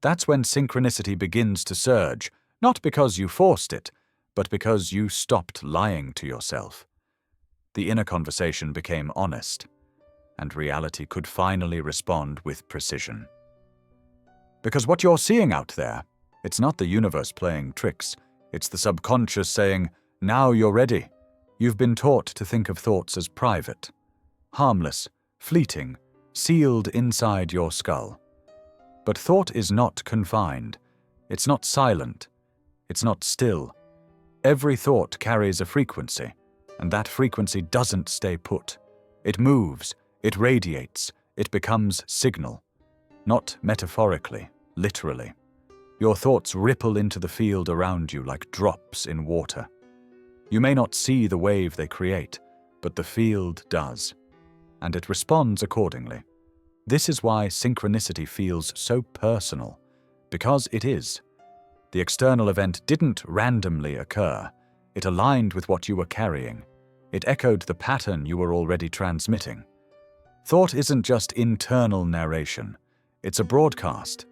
That's when synchronicity begins to surge, not because you forced it, but because you stopped lying to yourself. The inner conversation became honest, and reality could finally respond with precision. Because what you're seeing out there, it's not the universe playing tricks. It's the subconscious saying, "Now you're ready." You've been taught to think of thoughts as private, harmless, fleeting, sealed inside your skull. But thought is not confined. It's not silent. It's not still. Every thought carries a frequency, and that frequency doesn't stay put. It moves, it radiates, it becomes signal. Not metaphorically, literally. Your thoughts ripple into the field around you like drops in water. You may not see the wave they create, but the field does, and it responds accordingly. This is why synchronicity feels so personal, because it is. The external event didn't randomly occur. It aligned with what you were carrying. It echoed the pattern you were already transmitting. Thought isn't just internal narration. It's a broadcast,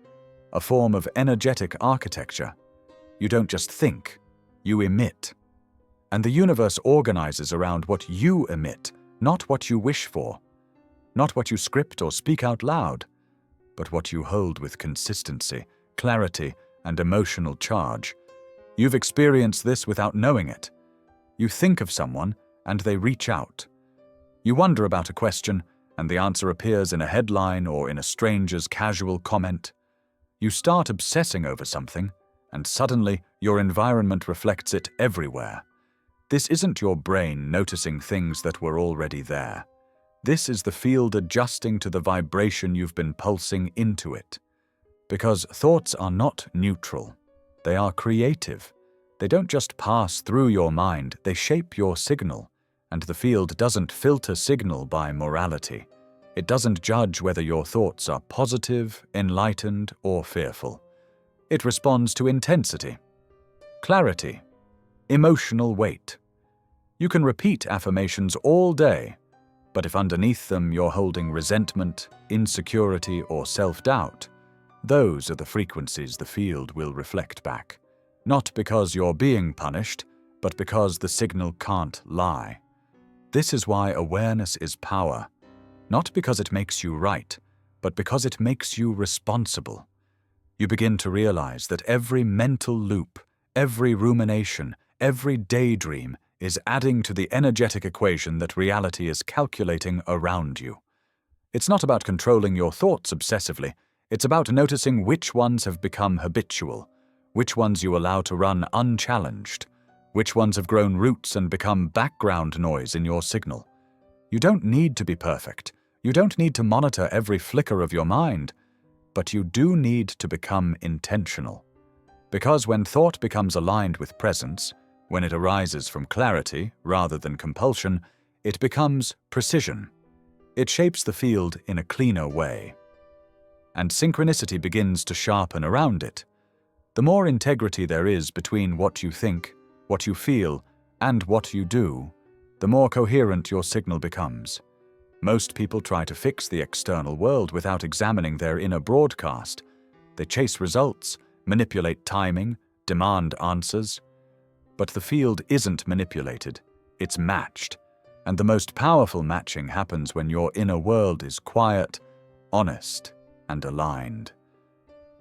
a form of energetic architecture. You don't just think, you emit. And the universe organizes around what you emit, not what you wish for, not what you script or speak out loud, but what you hold with consistency, clarity, and emotional charge. You've experienced this without knowing it. You think of someone, and they reach out. You wonder about a question, and the answer appears in a headline or in a stranger's casual comment. You start obsessing over something, and suddenly your environment reflects it everywhere. This isn't your brain noticing things that were already there. This is the field adjusting to the vibration you've been pulsing into it. Because thoughts are not neutral. They are creative. They don't just pass through your mind, they shape your signal. And the field doesn't filter signal by morality. It doesn't judge whether your thoughts are positive, enlightened, or fearful. It responds to intensity, clarity, emotional weight. You can repeat affirmations all day, but if underneath them you're holding resentment, insecurity, or self-doubt, those are the frequencies the field will reflect back. Not because you're being punished, but because the signal can't lie. This is why awareness is power. Not because it makes you right, but because it makes you responsible. You begin to realize that every mental loop, every rumination, every daydream is adding to the energetic equation that reality is calculating around you. It's not about controlling your thoughts obsessively. It's about noticing which ones have become habitual, which ones you allow to run unchallenged, which ones have grown roots and become background noise in your signal. You don't need to be perfect. You don't need to monitor every flicker of your mind, but you do need to become intentional. Because when thought becomes aligned with presence, when it arises from clarity rather than compulsion, it becomes precision. It shapes the field in a cleaner way. And synchronicity begins to sharpen around it. The more integrity there is between what you think, what you feel, and what you do, the more coherent your signal becomes. Most people try to fix the external world without examining their inner broadcast. They chase results, manipulate timing, demand answers. But the field isn't manipulated, it's matched. And the most powerful matching happens when your inner world is quiet, honest, and aligned.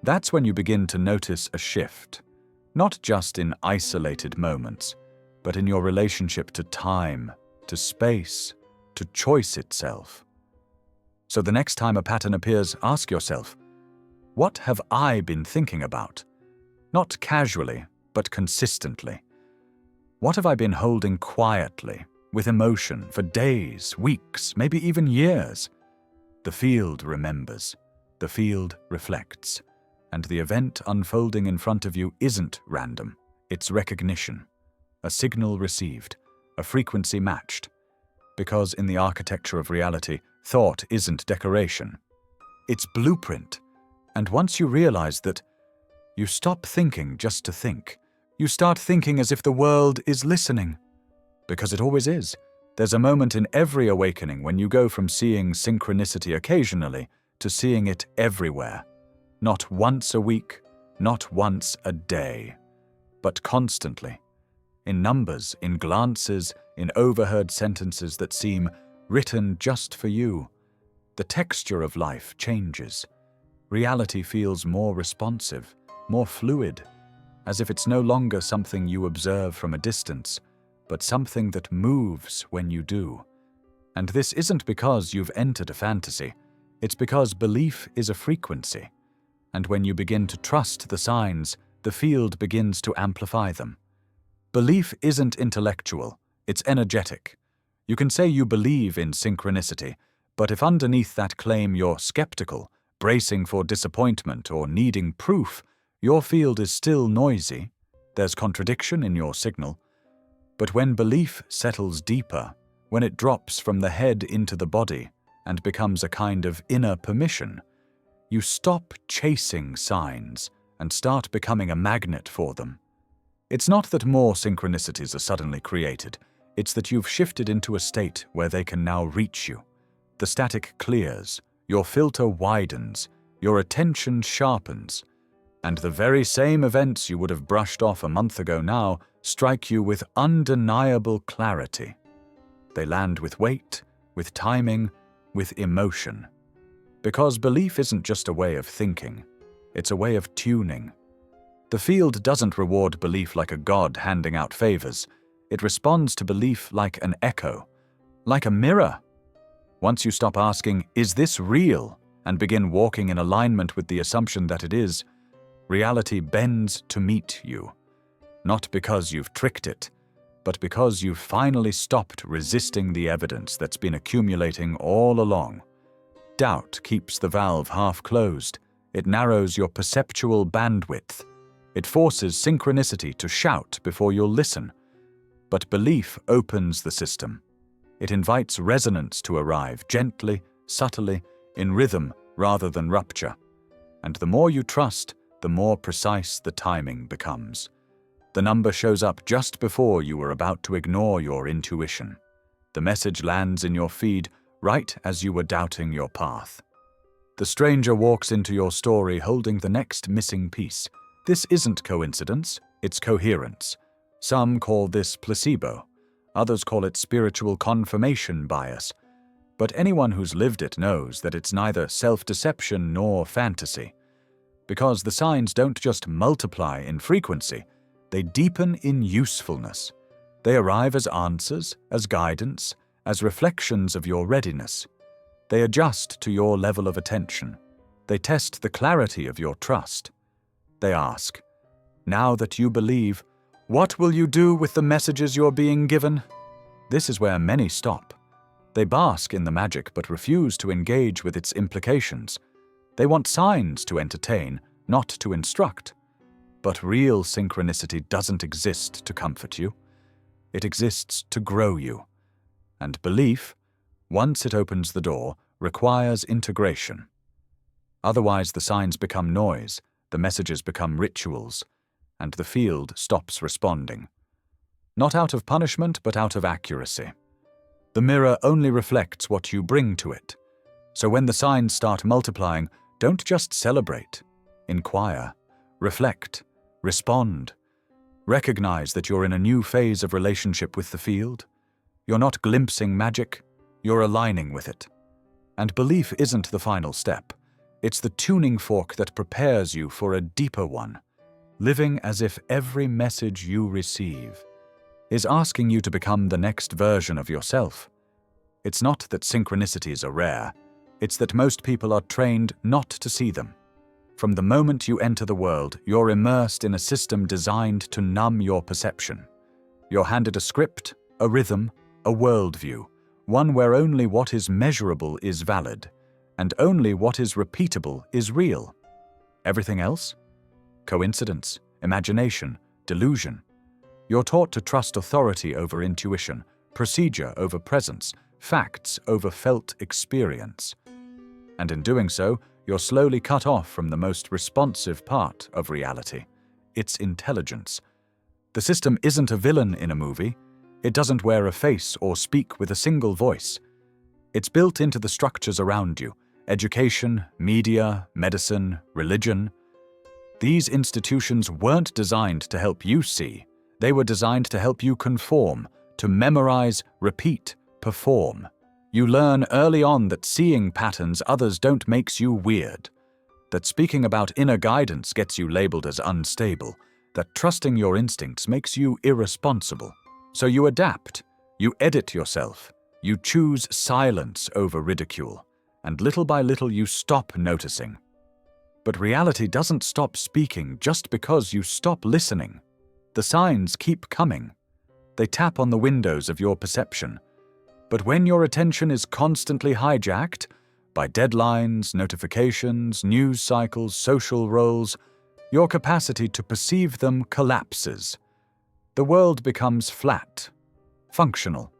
That's when you begin to notice a shift, not just in isolated moments, but in your relationship to time, to space, to choice itself. So the next time a pattern appears, ask yourself, what have I been thinking about? Not casually, but consistently. What have I been holding quietly, with emotion, for days, weeks, maybe even years? The field remembers. The field reflects. And the event unfolding in front of you isn't random. It's recognition. A signal received. A frequency matched. Because in the architecture of reality, thought isn't decoration. It's blueprint. And once you realize that You stop thinking just to think. You start thinking as if the world is listening. Because it always is. There's a moment in every awakening when you go from seeing synchronicity occasionally to seeing it everywhere. Not once a week, not once a day, but constantly. In numbers, in glances, in overheard sentences that seem written just for you. The texture of life changes. Reality feels more responsive, more fluid, as if it's no longer something you observe from a distance, but something that moves when you do. And this isn't because you've entered a fantasy, it's because belief is a frequency. And when you begin to trust the signs, the field begins to amplify them. Belief isn't intellectual, it's energetic. You can say you believe in synchronicity, but if underneath that claim you're skeptical, bracing for disappointment or needing proof, your field is still noisy. There's contradiction in your signal. But when belief settles deeper, when it drops from the head into the body and becomes a kind of inner permission, you stop chasing signs and start becoming a magnet for them. It's not that more synchronicities are suddenly created, it's that you've shifted into a state where they can now reach you. The static clears, your filter widens, your attention sharpens, and the very same events you would have brushed off a month ago now strike you with undeniable clarity. They land with weight, with timing, with emotion. Because belief isn't just a way of thinking, it's a way of tuning. The field doesn't reward belief like a god handing out favors. It responds to belief like an echo, like a mirror. Once you stop asking, "Is this real?" and begin walking in alignment with the assumption that it is, reality bends to meet you. Not because you've tricked it, but because you've finally stopped resisting the evidence that's been accumulating all along. Doubt keeps the valve half closed. It narrows your perceptual bandwidth. It forces synchronicity to shout before you'll listen. But belief opens the system. It invites resonance to arrive gently, subtly, in rhythm rather than rupture. And the more you trust, the more precise the timing becomes. The number shows up just before you were about to ignore your intuition. The message lands in your feed right as you were doubting your path. The stranger walks into your story holding the next missing piece. This isn't coincidence, it's coherence. Some call this placebo. Others call it spiritual confirmation bias. But anyone who's lived it knows that it's neither self-deception nor fantasy. Because the signs don't just multiply in frequency, they deepen in usefulness. They arrive as answers, as guidance, as reflections of your readiness. They adjust to your level of attention. They test the clarity of your trust. They ask, "Now that you believe, what will you do with the messages you're being given?" This is where many stop. They bask in the magic but refuse to engage with its implications. They want signs to entertain, not to instruct. But real synchronicity doesn't exist to comfort you. It exists to grow you. And belief, once it opens the door, requires integration. Otherwise the signs become noise, the messages become rituals, and the field stops responding. Not out of punishment, but out of accuracy. The mirror only reflects what you bring to it. So when the signs start multiplying, don't just celebrate. Inquire, reflect, respond. Recognize that you're in a new phase of relationship with the field. You're not glimpsing magic, you're aligning with it. And belief isn't the final step. It's the tuning fork that prepares you for a deeper one, living as if every message you receive is asking you to become the next version of yourself. It's not that synchronicities are rare, it's that most people are trained not to see them. From the moment you enter the world, you're immersed in a system designed to numb your perception. You're handed a script, a rhythm, a worldview, one where only what is measurable is valid, and only what is repeatable is real. Everything else? Coincidence, imagination, delusion. You're taught to trust authority over intuition, procedure over presence, facts over felt experience. And in doing so, you're slowly cut off from the most responsive part of reality, its intelligence. The system isn't a villain in a movie. It doesn't wear a face or speak with a single voice. It's built into the structures around you: education, media, medicine, religion. These institutions weren't designed to help you see. They were designed to help you conform, to memorize, repeat, perform. You learn early on that seeing patterns others don't makes you weird, that speaking about inner guidance gets you labeled as unstable, that trusting your instincts makes you irresponsible. So you adapt, you edit yourself, you choose silence over ridicule, and little by little you stop noticing. But reality doesn't stop speaking just because you stop listening. The signs keep coming. They tap on the windows of your perception. But when your attention is constantly hijacked by deadlines, notifications, news cycles, social roles, your capacity to perceive them collapses. The world becomes flat, functional,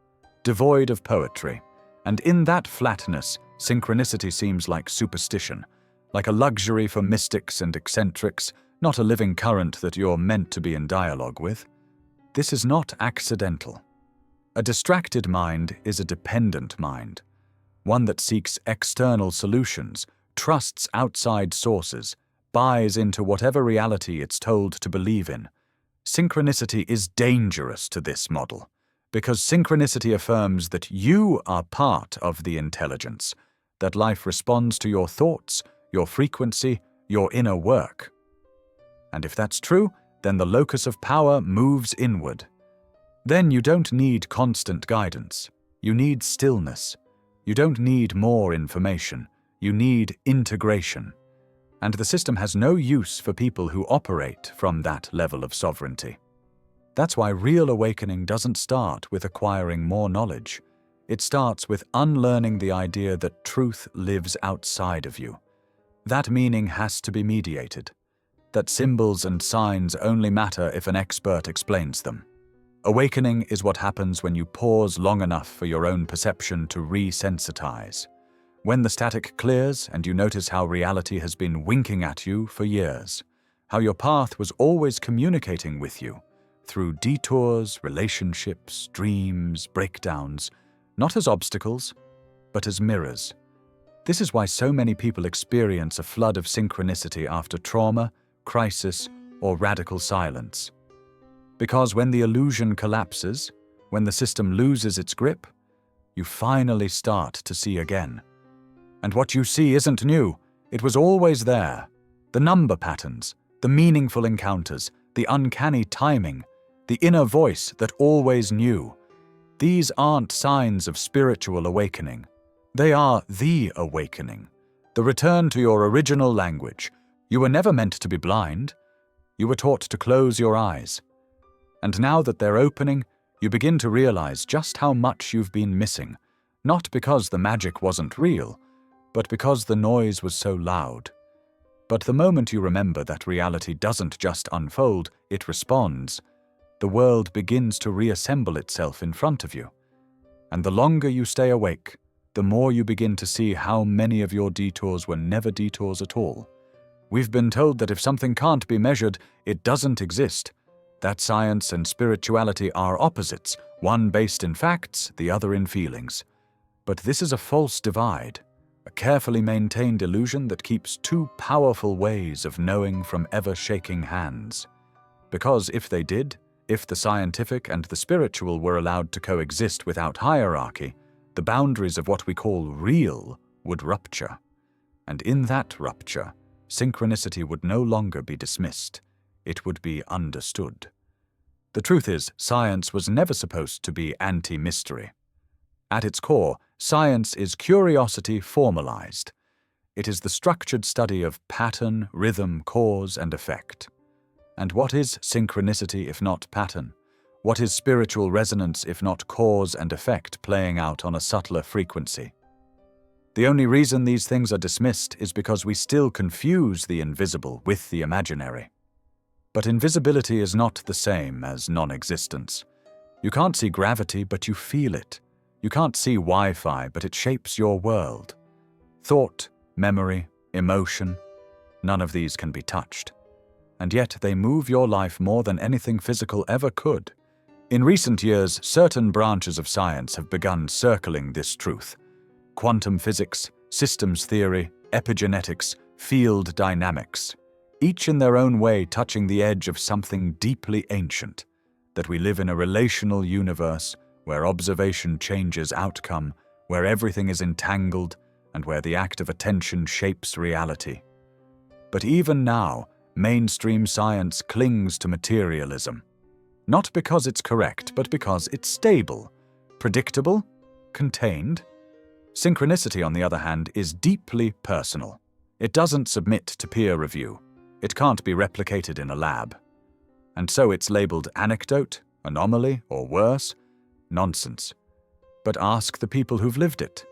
devoid of poetry, and in that flatness, synchronicity seems like superstition, like a luxury for mystics and eccentrics, not a living current that you're meant to be in dialogue with. This is not accidental. A distracted mind is a dependent mind, one that seeks external solutions, trusts outside sources, buys into whatever reality it's told to believe in. Synchronicity is dangerous to this model, because synchronicity affirms that you are part of the intelligence, that life responds to your thoughts, your frequency, your inner work. And if that's true, then the locus of power moves inward. Then you don't need constant guidance. You need stillness. You don't need more information. You need integration. And the system has no use for people who operate from that level of sovereignty. That's why real awakening doesn't start with acquiring more knowledge. It starts with unlearning the idea that truth lives outside of you. That meaning has to be mediated. That symbols and signs only matter if an expert explains them. Awakening is what happens when you pause long enough for your own perception to resensitize. When the static clears and you notice how reality has been winking at you for years, how your path was always communicating with you, through detours, relationships, dreams, breakdowns, not as obstacles, but as mirrors. This is why so many people experience a flood of synchronicity after trauma, crisis, or radical silence. Because when the illusion collapses, when the system loses its grip, you finally start to see again. And what you see isn't new. It was always there. The number patterns, the meaningful encounters, the uncanny timing, the inner voice that always knew. These aren't signs of spiritual awakening. They are the awakening, the return to your original language. You were never meant to be blind. You were taught to close your eyes. And now that they're opening, you begin to realize just how much you've been missing, not because the magic wasn't real, but because the noise was so loud. But the moment you remember that reality doesn't just unfold, it responds, the world begins to reassemble itself in front of you. And the longer you stay awake, the more you begin to see how many of your detours were never detours at all. We've been told that if something can't be measured, it doesn't exist. That science and spirituality are opposites, one based in facts, the other in feelings. But this is a false divide, a carefully maintained illusion that keeps two powerful ways of knowing from ever shaking hands. Because if they did, if the scientific and the spiritual were allowed to coexist without hierarchy, the boundaries of what we call real would rupture. And in that rupture, synchronicity would no longer be dismissed. It would be understood. The truth is, science was never supposed to be anti-mystery. At its core, science is curiosity formalized. It is the structured study of pattern, rhythm, cause, and effect. And what is synchronicity if not pattern? What is spiritual resonance if not cause and effect playing out on a subtler frequency? The only reason these things are dismissed is because we still confuse the invisible with the imaginary. But invisibility is not the same as non-existence. You can't see gravity, but you feel it. You can't see Wi-Fi, but it shapes your world. Thought, memory, emotion. None of these can be touched. And yet they move your life more than anything physical ever could. In recent years, certain branches of science have begun circling this truth. Quantum physics, systems theory, epigenetics, field dynamics, each in their own way touching the edge of something deeply ancient, that we live in a relational universe where observation changes outcome, where everything is entangled, and where the act of attention shapes reality. But even now, mainstream science clings to materialism. Not because it's correct, but because it's stable, predictable, contained. Synchronicity, on the other hand, is deeply personal. It doesn't submit to peer review. It can't be replicated in a lab. And so it's labeled anecdote, anomaly, or worse, nonsense. But ask the people who've lived it.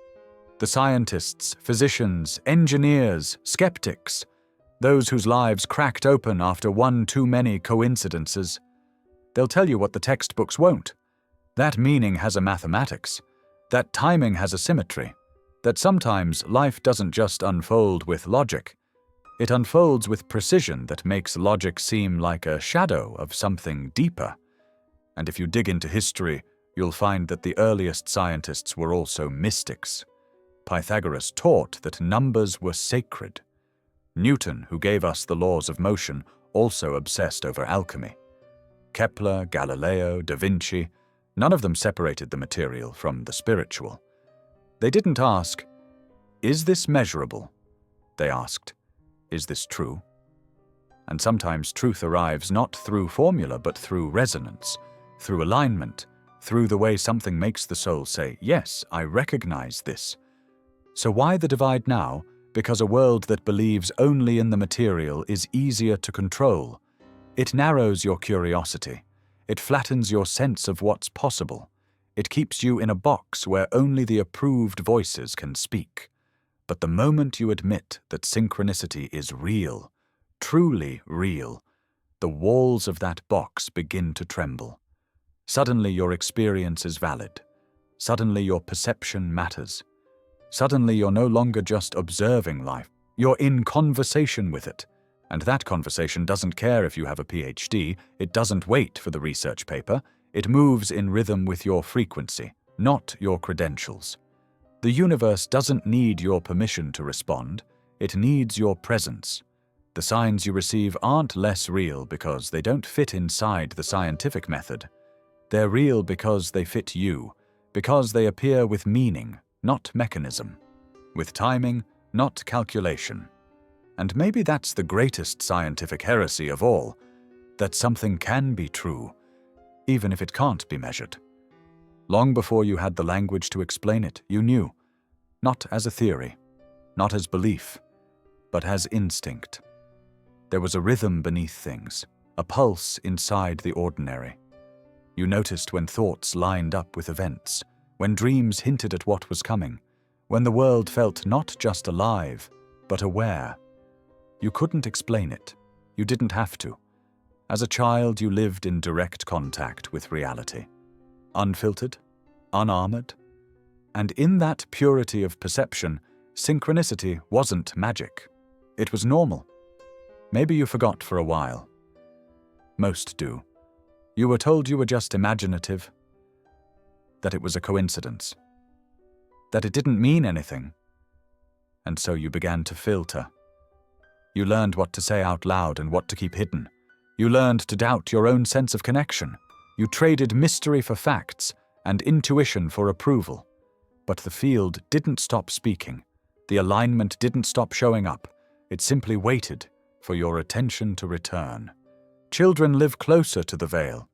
The scientists, physicians, engineers, skeptics, those whose lives cracked open after one too many coincidences. They'll tell you what the textbooks won't. That meaning has a mathematics. That timing has a symmetry. That sometimes life doesn't just unfold with logic. It unfolds with precision that makes logic seem like a shadow of something deeper. And if you dig into history, you'll find that the earliest scientists were also mystics. Pythagoras taught that numbers were sacred. Newton, who gave us the laws of motion, also obsessed over alchemy. Kepler, Galileo, Da Vinci, none of them separated the material from the spiritual. They didn't ask, "Is this measurable?" They asked, "Is this true?" And sometimes truth arrives not through formula, but through resonance, through alignment, through the way something makes the soul say, "Yes, I recognize this." So why the divide now? Because a world that believes only in the material is easier to control. It narrows your curiosity. It flattens your sense of what's possible. It keeps you in a box where only the approved voices can speak. But the moment you admit that synchronicity is real, truly real, the walls of that box begin to tremble. Suddenly your experience is valid. Suddenly your perception matters. Suddenly you're no longer just observing life. You're in conversation with it. And that conversation doesn't care if you have a PhD. It doesn't wait for the research paper. It moves in rhythm with your frequency, not your credentials. The universe doesn't need your permission to respond. It needs your presence. The signs you receive aren't less real because they don't fit inside the scientific method. They're real because they fit you, because they appear with meaning, not mechanism, with timing, not calculation. And maybe that's the greatest scientific heresy of all, that something can be true, even if it can't be measured. Long before you had the language to explain it, you knew, not as a theory, not as belief, but as instinct. There was a rhythm beneath things, a pulse inside the ordinary. You noticed when thoughts lined up with events, when dreams hinted at what was coming, when the world felt not just alive, but aware. You couldn't explain it. You didn't have to. As a child, you lived in direct contact with reality, unfiltered, unarmored. And in that purity of perception, synchronicity wasn't magic. It was normal. Maybe you forgot for a while. Most do. You were told you were just imaginative, that it was a coincidence, that it didn't mean anything. And so you began to filter. You learned what to say out loud and what to keep hidden. You learned to doubt your own sense of connection. You traded mystery for facts and intuition for approval. But the field didn't stop speaking. The alignment didn't stop showing up. It simply waited for your attention to return. Children live closer to the veil,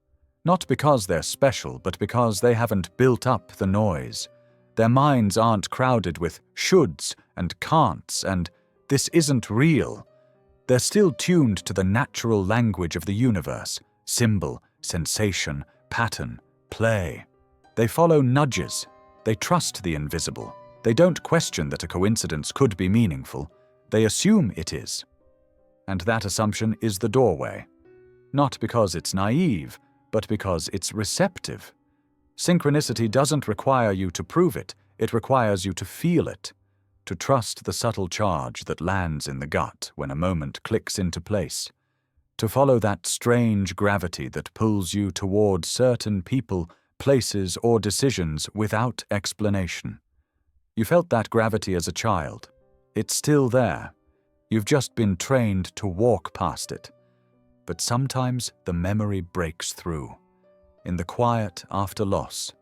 not because they're special, but because they haven't built up the noise. Their minds aren't crowded with shoulds and can'ts and "this isn't real." They're still tuned to the natural language of the universe: symbol, sensation, pattern, play. They follow nudges. They trust the invisible. They don't question that a coincidence could be meaningful. They assume it is. And that assumption is the doorway. Not because it's naive, but because it's receptive. Synchronicity doesn't require you to prove it. It requires you to feel it. to trust the subtle charge that lands in the gut when a moment clicks into place, to follow that strange gravity that pulls you toward certain people, places, or decisions without explanation. You felt that gravity as a child. It's still there. You've just been trained to walk past it. But sometimes the memory breaks through. In the quiet after loss,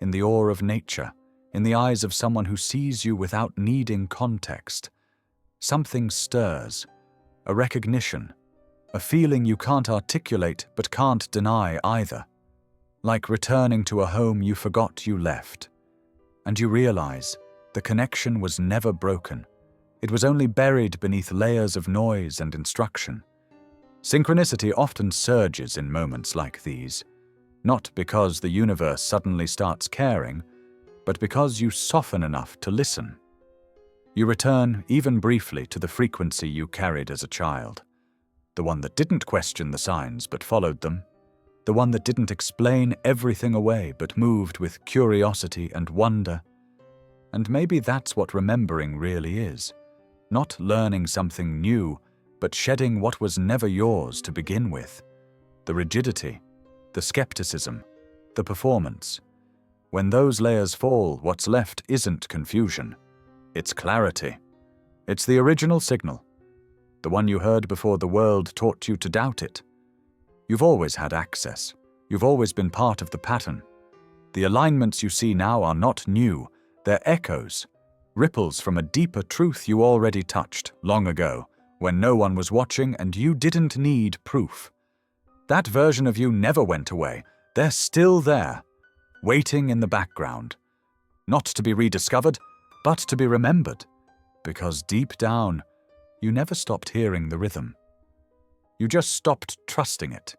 in the awe of nature, in the eyes of someone who sees you without needing context, something stirs, a recognition, a feeling you can't articulate but can't deny either, like returning to a home you forgot you left. And you realize the connection was never broken. It was only buried beneath layers of noise and instruction. Synchronicity often surges in moments like these, not because the universe suddenly starts caring, but because you soften enough to listen. You return, even briefly, to the frequency you carried as a child, the one that didn't question the signs but followed them, the one that didn't explain everything away but moved with curiosity and wonder. And maybe that's what remembering really is, not learning something new, but shedding what was never yours to begin with. The rigidity, the skepticism, the performance. When those layers fall, what's left isn't confusion. It's clarity. It's the original signal, the one you heard before the world taught you to doubt it. You've always had access. You've always been part of the pattern. The alignments you see now are not new. They're echoes, ripples from a deeper truth you already touched long ago, when no one was watching and you didn't need proof. That version of you never went away. They're still there, waiting in the background. Not to be rediscovered, but to be remembered. Because deep down, you never stopped hearing the rhythm. You just stopped trusting it.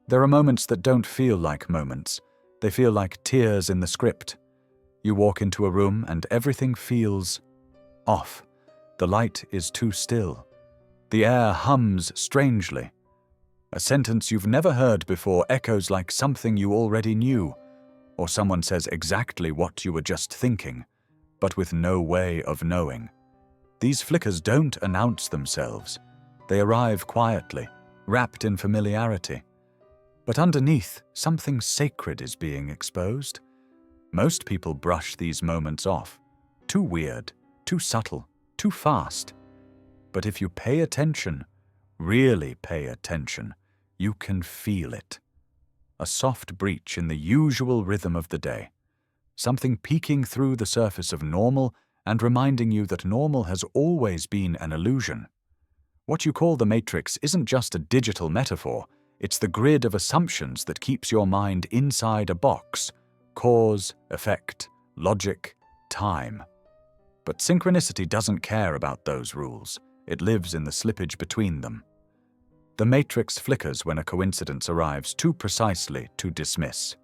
There are moments that don't feel like moments. They feel like tears in the script. You walk into a room and everything feels off. The light is too still. The air hums strangely. A sentence you've never heard before echoes like something you already knew, or someone says exactly what you were just thinking, but with no way of knowing. These flickers don't announce themselves. They arrive quietly, wrapped in familiarity. But underneath, something sacred is being exposed. Most people brush these moments off. Too weird, too subtle, too fast. But if you pay attention, really pay attention, you can feel it. A soft breach in the usual rhythm of the day. Something peeking through the surface of normal and reminding you that normal has always been an illusion. What you call the matrix isn't just a digital metaphor, it's the grid of assumptions that keeps your mind inside a box. Cause, effect, logic, time. But synchronicity doesn't care about those rules. It lives in the slippage between them. The matrix flickers when a coincidence arrives too precisely to dismiss.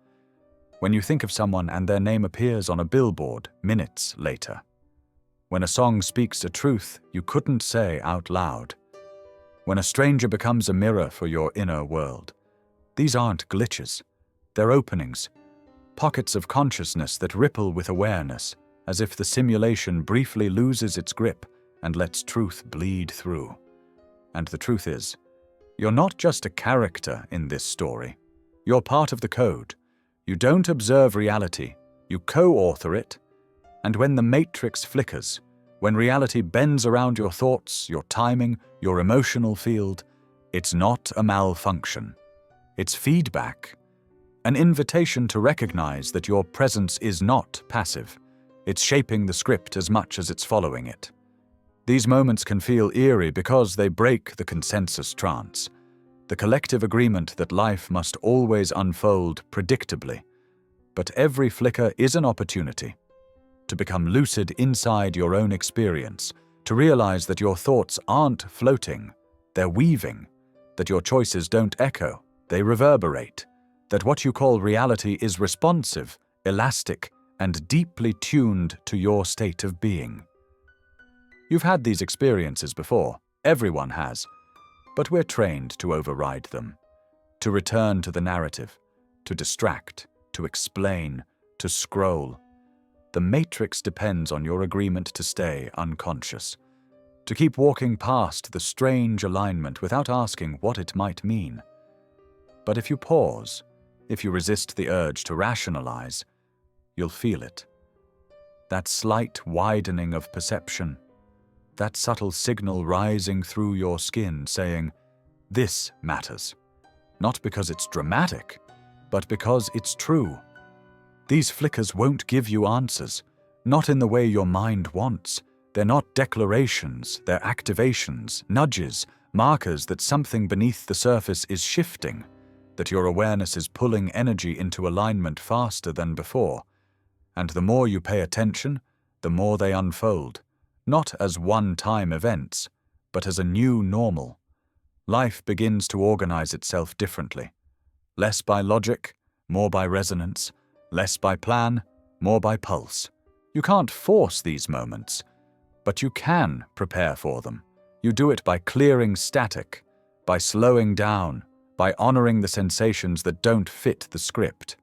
When you think of someone and their name appears on a billboard minutes later. When a song speaks a truth you couldn't say out loud. When a stranger becomes a mirror for your inner world. These aren't glitches. They're openings. Pockets of consciousness that ripple with awareness, as if the simulation briefly loses its grip and lets truth bleed through. And the truth is, you're not just a character in this story. You're part of the code. You don't observe reality, you co-author it. And when the matrix flickers, when reality bends around your thoughts, your timing, your emotional field, it's not a malfunction. It's feedback. An invitation to recognize that your presence is not passive. It's shaping the script as much as it's following it. These moments can feel eerie because they break the consensus trance, the collective agreement that life must always unfold predictably. But every flicker is an opportunity to become lucid inside your own experience, to realize that your thoughts aren't floating, they're weaving, that your choices don't echo, they reverberate, that what you call reality is responsive, elastic, and deeply tuned to your state of being. You've had these experiences before, everyone has, but we're trained to override them, to return to the narrative, to distract, to explain, to scroll. the matrix depends on your agreement to stay unconscious, to keep walking past the strange alignment without asking what it might mean. But if you pause, if you resist the urge to rationalize, you'll feel it. That slight widening of perception, that subtle signal rising through your skin saying, "This matters." Not because it's dramatic, but because it's true. These flickers won't give you answers, not in the way your mind wants. They're not declarations, they're activations, nudges, markers that something beneath the surface is shifting, that your awareness is pulling energy into alignment faster than before. And the more you pay attention, the more they unfold, not as one-time events, but as a new normal. Life begins to organize itself differently. Less by logic, more by resonance, less by plan, more by pulse. You can't force these moments, but you can prepare for them. You do it by clearing static, by slowing down, by honoring the sensations that don't fit the script.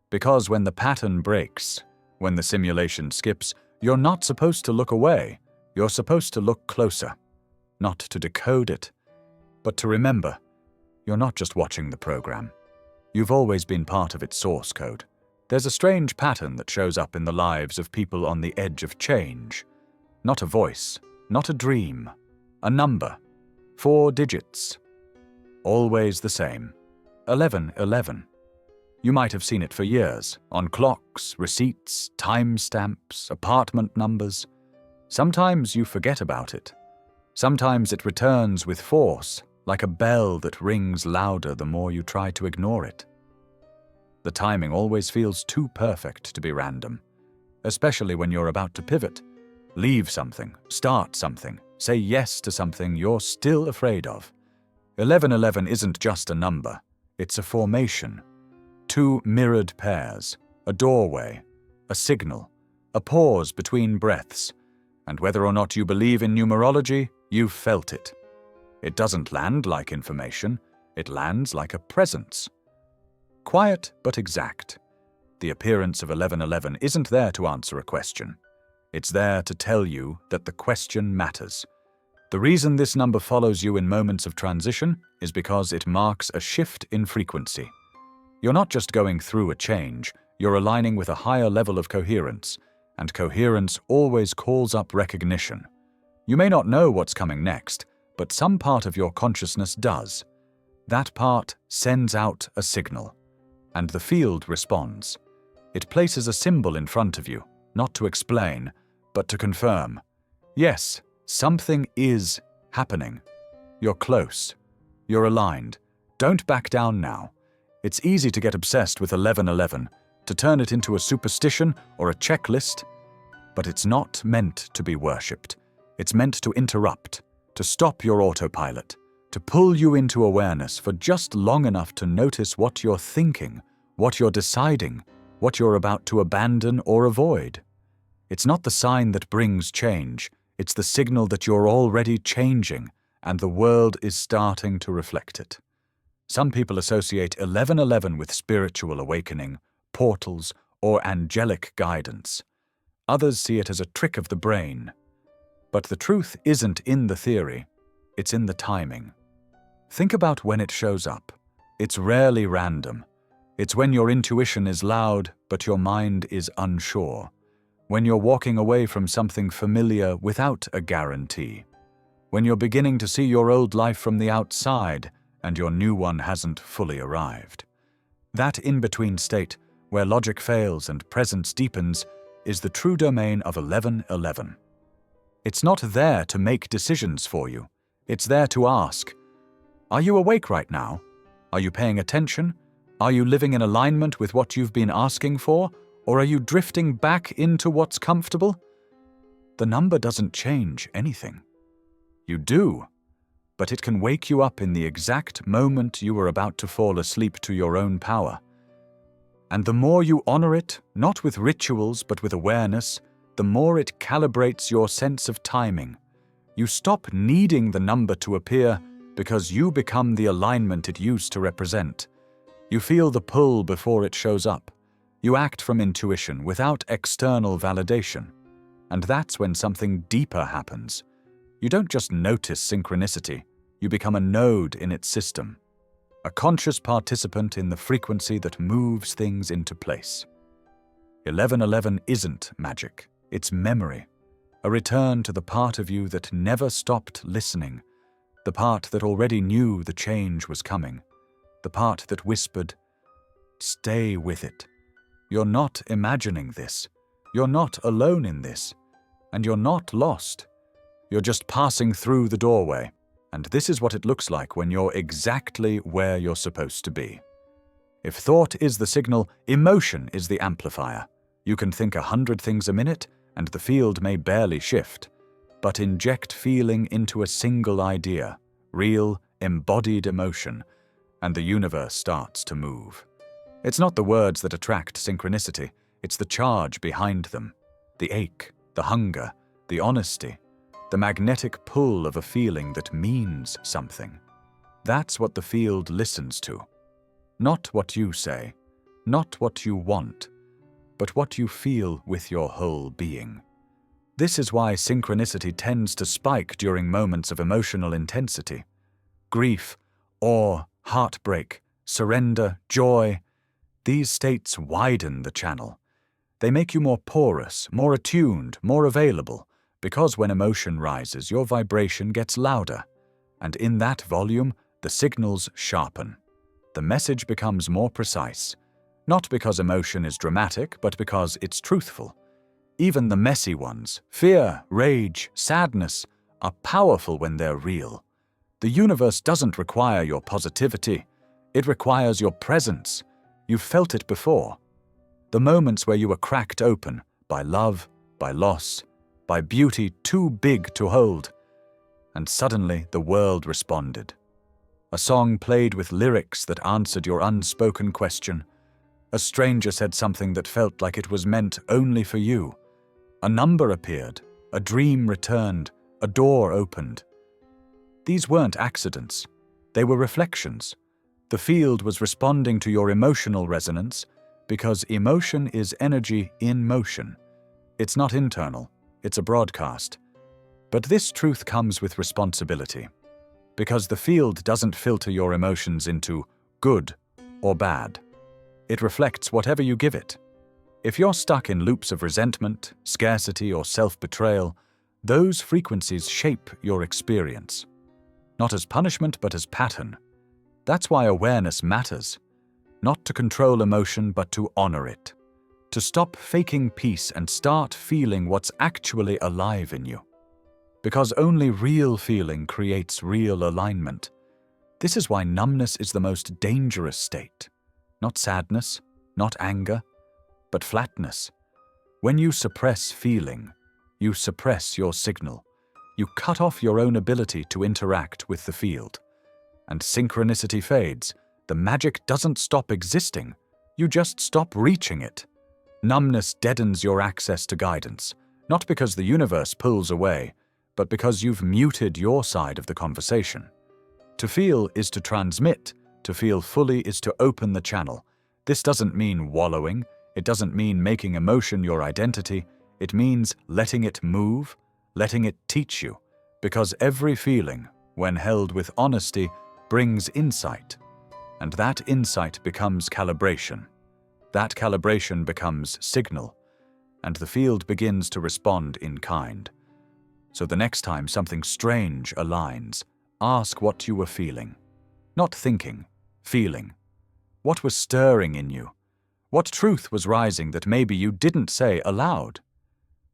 Because when the pattern breaks, when the simulation skips, you're not supposed to look away. You're supposed to look closer, not to decode it, but to remember, you're not just watching the program. You've always been part of its source code. There's a strange pattern that shows up in the lives of people on the edge of change. Not a voice, not a dream, a number, 4 digits. Always the same, 1111. You might have seen it for years, on clocks, receipts, timestamps, apartment numbers. Sometimes you forget about it. Sometimes it returns with force, like a bell that rings louder the more you try to ignore it. The timing always feels too perfect to be random, especially when you're about to pivot, leave something, start something, say yes to something you're still afraid of. 1111 isn't just a number, it's a formation. 2 mirrored pairs, a doorway, a signal, a pause between breaths, and whether or not you believe in numerology, you've felt it. It doesn't land like information, it lands like a presence. Quiet but exact. The appearance of 1111 isn't there to answer a question. It's there to tell you that the question matters. The reason this number follows you in moments of transition is because it marks a shift in frequency. You're not just going through a change, you're aligning with a higher level of coherence, and coherence always calls up recognition. You may not know what's coming next, but some part of your consciousness does. That part sends out a signal, and the field responds. It places a symbol in front of you, not to explain, but to confirm. Yes, something is happening. You're close. You're aligned. Don't back down now. It's easy to get obsessed with 1111, to turn it into a superstition or a checklist, but it's not meant to be worshipped. It's meant to interrupt, to stop your autopilot, to pull you into awareness for just long enough to notice what you're thinking, what you're deciding, what you're about to abandon or avoid. It's not the sign that brings change, it's the signal that you're already changing, and the world is starting to reflect it. Some people associate 1111 with spiritual awakening, portals, or angelic guidance. Others see it as a trick of the brain. But the truth isn't in the theory, it's in the timing. Think about when it shows up. It's rarely random. It's when your intuition is loud, but your mind is unsure. When you're walking away from something familiar without a guarantee. When you're beginning to see your old life from the outside, and your new one hasn't fully arrived. That in-between state, where logic fails and presence deepens, is the true domain of 1111. It's not there to make decisions for you. It's there to ask, are you awake right now? Are you paying attention? Are you living in alignment with what you've been asking for? Or are you drifting back into what's comfortable? The number doesn't change anything. You do, but it can wake you up in the exact moment you were about to fall asleep to your own power. And the more you honor it, not with rituals but with awareness, the more it calibrates your sense of timing. You stop needing the number to appear because you become the alignment it used to represent. You feel the pull before it shows up. You act from intuition without external validation. And that's when something deeper happens. You don't just notice synchronicity, you become a node in its system, a conscious participant in the frequency that moves things into place. 1111 isn't magic, it's memory, a return to the part of you that never stopped listening, the part that already knew the change was coming, the part that whispered, "Stay with it. You're not imagining this. You're not alone in this. And you're not lost. You're just passing through the doorway. And this is what it looks like when you're exactly where you're supposed to be." If thought is the signal, emotion is the amplifier. You can think 100 things a minute, and the field may barely shift. But inject feeling into a single idea, real, embodied emotion, and the universe starts to move. It's not the words that attract synchronicity, it's the charge behind them, the ache, the hunger, the honesty, the magnetic pull of a feeling that means something. That's what the field listens to. Not what you say, not what you want, but what you feel with your whole being. This is why synchronicity tends to spike during moments of emotional intensity. Grief, awe, heartbreak, surrender, joy. These states widen the channel. They make you more porous, more attuned, more available, because when emotion rises, your vibration gets louder. And in that volume, the signals sharpen. The message becomes more precise, not because emotion is dramatic, but because it's truthful. Even the messy ones, fear, rage, sadness, are powerful when they're real. The universe doesn't require your positivity. It requires your presence. You've felt it before. The moments where you were cracked open by love, by loss, by beauty too big to hold. And suddenly the world responded. A song played with lyrics that answered your unspoken question. A stranger said something that felt like it was meant only for you. A number appeared, a dream returned, a door opened. These weren't accidents. They were reflections. The field was responding to your emotional resonance because emotion is energy in motion. It's not internal, it's a broadcast. But this truth comes with responsibility, because the field doesn't filter your emotions into good or bad. It reflects whatever you give it. If you're stuck in loops of resentment, scarcity, or self-betrayal, those frequencies shape your experience. Not as punishment, but as pattern. That's why awareness matters. Not to control emotion, but to honor it. To stop faking peace and start feeling what's actually alive in you. Because only real feeling creates real alignment. This is why numbness is the most dangerous state. Not sadness, not anger, but flatness. When you suppress feeling, you suppress your signal. You cut off your own ability to interact with the field. And synchronicity fades. The magic doesn't stop existing. You just stop reaching it. Numbness deadens your access to guidance, not because the universe pulls away, but because you've muted your side of the conversation. To feel is to transmit. To feel fully is to open the channel. This doesn't mean wallowing. It doesn't mean making emotion your identity. It means letting it move, letting it teach you, because every feeling, when held with honesty, brings insight. And that insight becomes calibration. That calibration becomes signal, and the field begins to respond in kind. So the next time something strange aligns, ask what you were feeling. Not thinking, feeling. What was stirring in you? What truth was rising that maybe you didn't say aloud?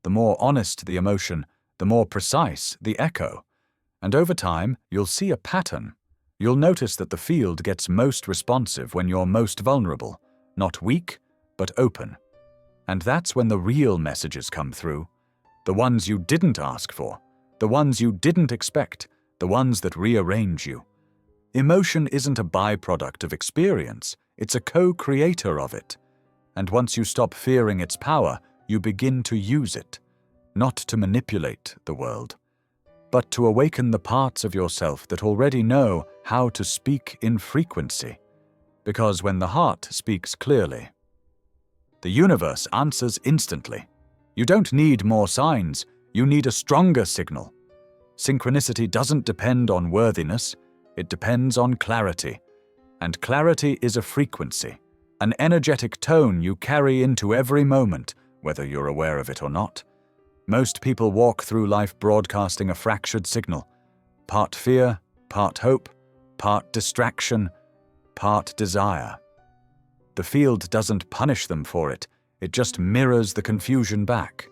The more honest the emotion, the more precise the echo. And over time, you'll see a pattern. You'll notice that the field gets most responsive when you're most vulnerable, not weak, but open. And that's when the real messages come through. The ones you didn't ask for, the ones you didn't expect, the ones that rearrange you. Emotion isn't a byproduct of experience, it's a co-creator of it. And once you stop fearing its power, you begin to use it, not to manipulate the world, but to awaken the parts of yourself that already know how to speak in frequency. Because when the heart speaks clearly, The universe answers instantly. You don't need more signs, you need a stronger signal. Synchronicity doesn't depend on worthiness, it depends on clarity. And clarity is a frequency, an energetic tone you carry into every moment, whether you're aware of it or not. Most people walk through life broadcasting a fractured signal. Part fear, part hope, part distraction, part desire. The field doesn't punish them for it, it just mirrors the confusion back.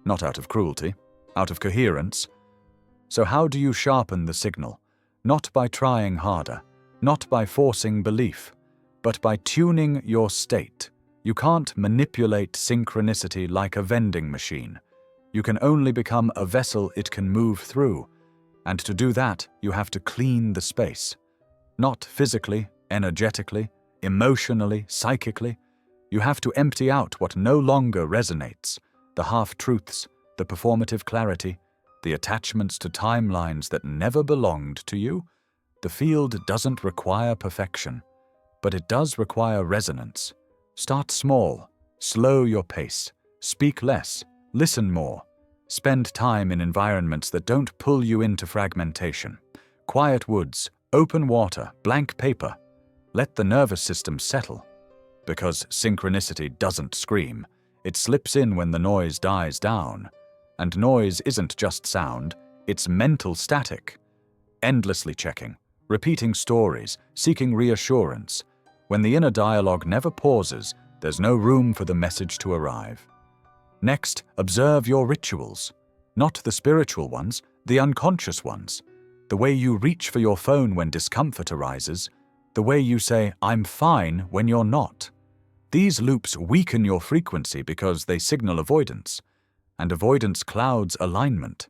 Not out of cruelty, out of coherence. So how do you sharpen the signal? Not by trying harder, not by forcing belief, but by tuning your state. You can't manipulate synchronicity like a vending machine. You can only become a vessel it can move through, and to do that, you have to clean the space. Not physically, energetically, emotionally, psychically. You have to empty out what no longer resonates, the half-truths, the performative clarity, the attachments to timelines that never belonged to you. The field doesn't require perfection, but it does require resonance. Start small, slow your pace, speak less, listen more. Spend time in environments that don't pull you into fragmentation. Quiet woods, open water, blank paper. Let the nervous system settle. Because synchronicity doesn't scream, it slips in when the noise dies down. And noise isn't just sound, it's mental static. Endlessly checking, repeating stories, seeking reassurance. When the inner dialogue never pauses, there's no room for the message to arrive. Next, observe your rituals. Not the spiritual ones, the unconscious ones. The way you reach for your phone when discomfort arises. The way you say, "I'm fine," when you're not. These loops weaken your frequency because they signal avoidance, and avoidance clouds alignment.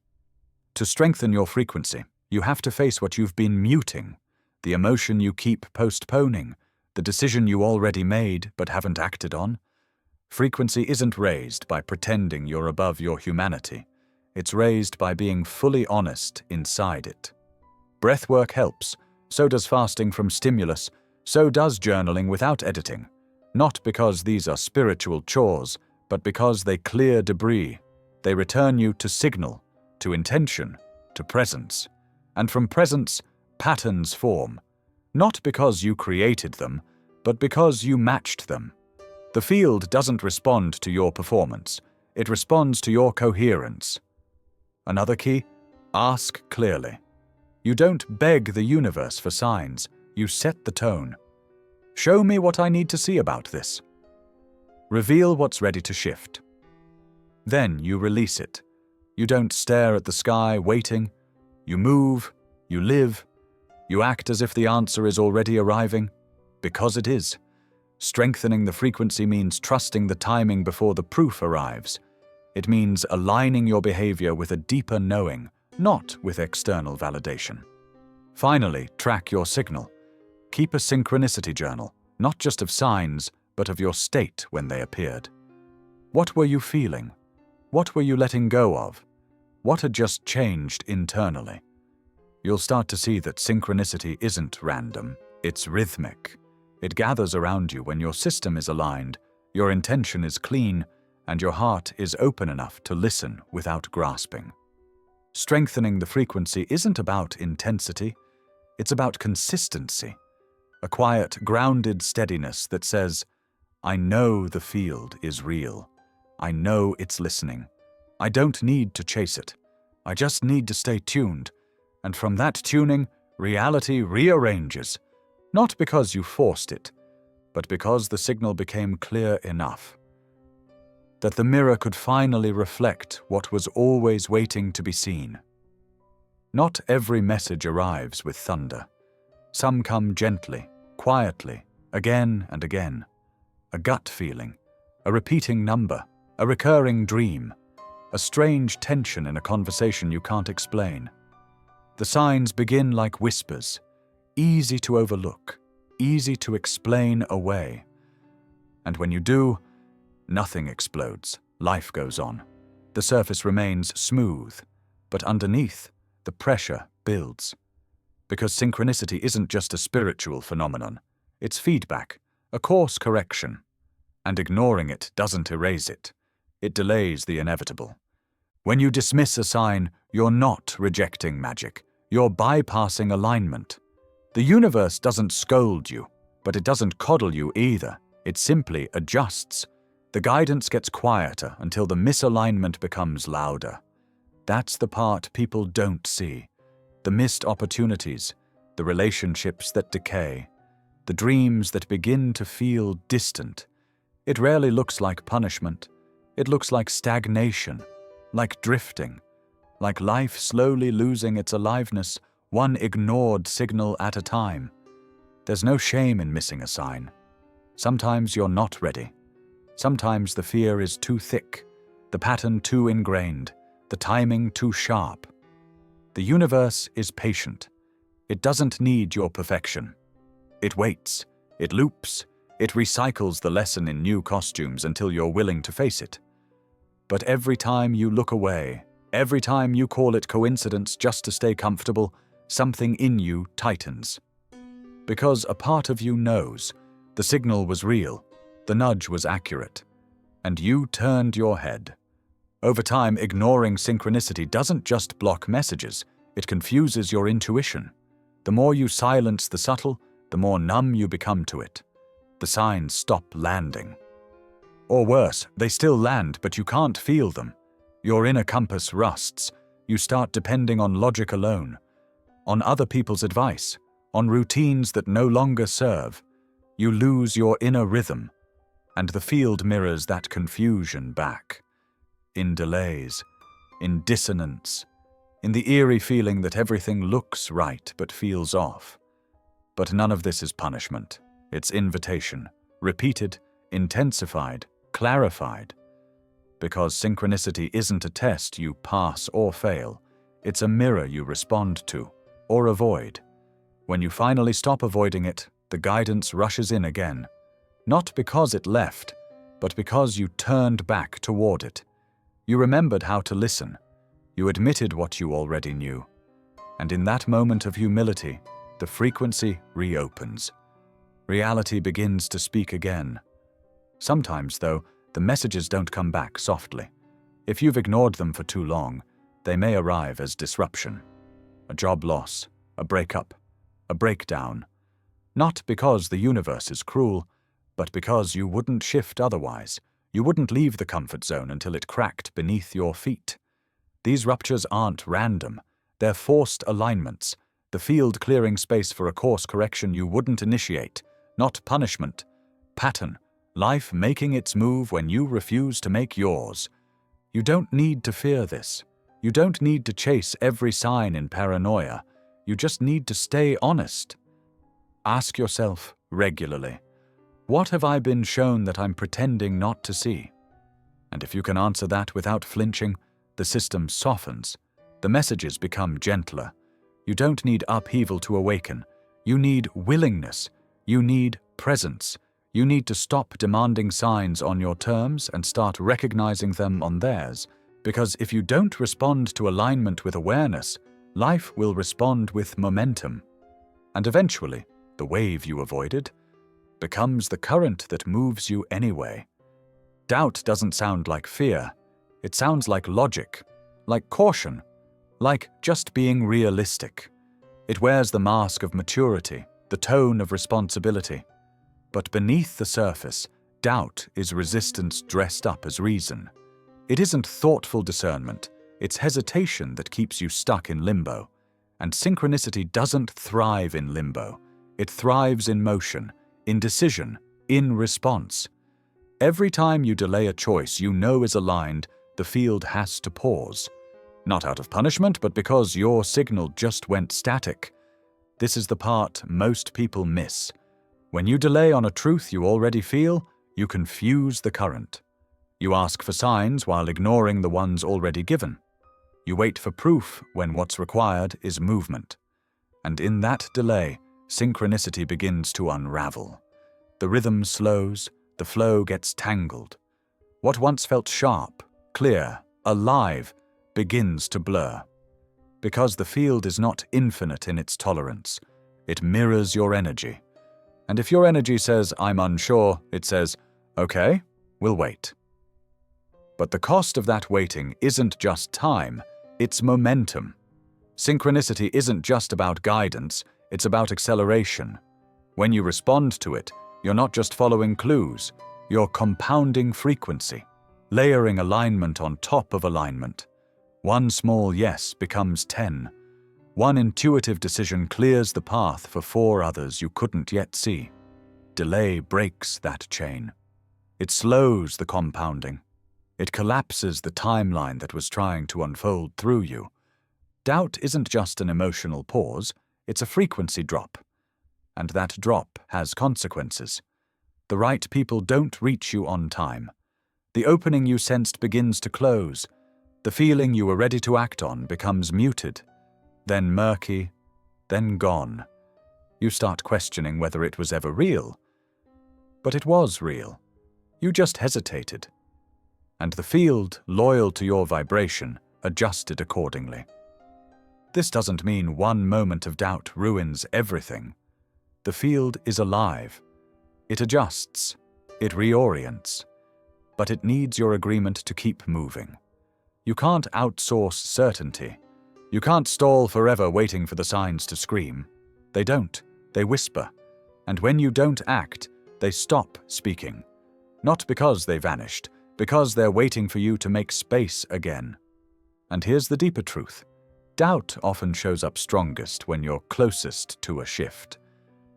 To strengthen your frequency, you have to face what you've been muting, the emotion you keep postponing, the decision you already made but haven't acted on. Frequency isn't raised by pretending you're above your humanity. It's raised by being fully honest inside it. Breathwork helps. So does fasting from stimulus. So does journaling without editing. Not because these are spiritual chores, but because they clear debris. They return you to signal, to intention, to presence. And from presence, patterns form. Not because you created them, but because you matched them. The field doesn't respond to your performance. It responds to your coherence. Another key? Ask clearly. You don't beg the universe for signs. You set the tone. Show me what I need to see about this. Reveal what's ready to shift. Then you release it. You don't stare at the sky waiting. You move, you live, you act as if the answer is already arriving, because it is. Strengthening the frequency means trusting the timing before the proof arrives. It means aligning your behavior with a deeper knowing, not with external validation. Finally, track your signal. Keep a synchronicity journal, not just of signs, but of your state when they appeared. What were you feeling? What were you letting go of? What had just changed internally? You'll start to see that synchronicity isn't random, it's rhythmic. It gathers around you when your system is aligned, your intention is clean, and your heart is open enough to listen without grasping. Strengthening the frequency isn't about intensity, it's about consistency. A quiet, grounded steadiness that says, I know the field is real. I know it's listening. I don't need to chase it. I just need to stay tuned. And from that tuning, reality rearranges. Not because you forced it, but because the signal became clear enough. That the mirror could finally reflect what was always waiting to be seen. Not every message arrives with thunder. Some come gently, quietly, again and again. A gut feeling, a repeating number, a recurring dream, a strange tension in a conversation you can't explain. The signs begin like whispers, easy to overlook, easy to explain away. And when you do, nothing explodes, life goes on. The surface remains smooth, but underneath, the pressure builds. Because synchronicity isn't just a spiritual phenomenon, it's feedback, a course correction. And ignoring it doesn't erase it. It delays the inevitable. When you dismiss a sign, you're not rejecting magic. You're bypassing alignment. The universe doesn't scold you, but it doesn't coddle you either. It simply adjusts. The guidance gets quieter until the misalignment becomes louder. That's the part people don't see. The missed opportunities, the relationships that decay, the dreams that begin to feel distant. It rarely looks like punishment. It looks like stagnation, like drifting, like life slowly losing its aliveness, one ignored signal at a time. There's no shame in missing a sign. Sometimes you're not ready. Sometimes the fear is too thick, the pattern too ingrained, the timing too sharp. The universe is patient. It doesn't need your perfection. It waits, it loops, it recycles the lesson in new costumes until you're willing to face it. But every time you look away, every time you call it coincidence just to stay comfortable, something in you tightens. Because a part of you knows the signal was real, the nudge was accurate, and you turned your head. Over time, ignoring synchronicity doesn't just block messages, it confuses your intuition. The more you silence the subtle, the more numb you become to it. The signs stop landing. Or worse, they still land, but you can't feel them. Your inner compass rusts. You start depending on logic alone, on other people's advice, on routines that no longer serve. You lose your inner rhythm, and the field mirrors that confusion back. In delays, in dissonance, in the eerie feeling that everything looks right but feels off. But none of this is punishment. It's invitation, repeated, intensified, clarified. Because synchronicity isn't a test you pass or fail. It's a mirror you respond to, or avoid. When you finally stop avoiding it, the guidance rushes in again. Not because it left, but because you turned back toward it. You remembered how to listen. You admitted what you already knew. And in that moment of humility, the frequency reopens. Reality begins to speak again. Sometimes, though, the messages don't come back softly. If you've ignored them for too long, they may arrive as disruption. A job loss, a breakup, a breakdown. Not because the universe is cruel, but because you wouldn't shift otherwise. You wouldn't leave the comfort zone until it cracked beneath your feet. These ruptures aren't random. They're forced alignments, the field clearing space for a course correction you wouldn't initiate. Not punishment. Pattern. Life making its move when you refuse to make yours. You don't need to fear this. You don't need to chase every sign in paranoia. You just need to stay honest. Ask yourself regularly, what have I been shown that I'm pretending not to see? And if you can answer that without flinching, the system softens. The messages become gentler. You don't need upheaval to awaken. You need willingness. You need presence. You need to stop demanding signs on your terms and start recognizing them on theirs. Because if you don't respond to alignment with awareness, life will respond with momentum. And eventually, the wave you avoided becomes the current that moves you anyway. Doubt doesn't sound like fear. It sounds like logic, like caution, like just being realistic. It wears the mask of maturity, the tone of responsibility. But beneath the surface, doubt is resistance dressed up as reason. It isn't thoughtful discernment, it's hesitation that keeps you stuck in limbo. And synchronicity doesn't thrive in limbo. It thrives in motion, in decision, in response. Every time you delay a choice you know is aligned, the field has to pause. Not out of punishment, but because your signal just went static. This is the part most people miss. When you delay on a truth you already feel, you confuse the current. You ask for signs while ignoring the ones already given. You wait for proof when what's required is movement. And in that delay, synchronicity begins to unravel. The rhythm slows, the flow gets tangled. What once felt sharp, clear, alive, begins to blur. Because the field is not infinite in its tolerance. It mirrors your energy. And if your energy says, I'm unsure, it says, Okay, we'll wait. But the cost of that waiting isn't just time, it's momentum. Synchronicity isn't just about guidance, it's about acceleration. When you respond to it, you're not just following clues, you're compounding frequency, layering alignment on top of alignment. One small yes becomes 10. One intuitive decision clears the path for 4 others you couldn't yet see. Delay breaks that chain. It slows the compounding. It collapses the timeline that was trying to unfold through you. Doubt isn't just an emotional pause, it's a frequency drop. And that drop has consequences. The right people don't reach you on time. The opening you sensed begins to close. The feeling you were ready to act on becomes muted, then murky, then gone. You start questioning whether it was ever real. But it was real. You just hesitated. And the field, loyal to your vibration, adjusted accordingly. This doesn't mean one moment of doubt ruins everything. The field is alive. It adjusts. It reorients. But it needs your agreement to keep moving. You can't outsource certainty. You can't stall forever waiting for the signs to scream. They don't. They whisper. And when you don't act, they stop speaking. Not because they vanished, because they're waiting for you to make space again. And here's the deeper truth. Doubt often shows up strongest when you're closest to a shift.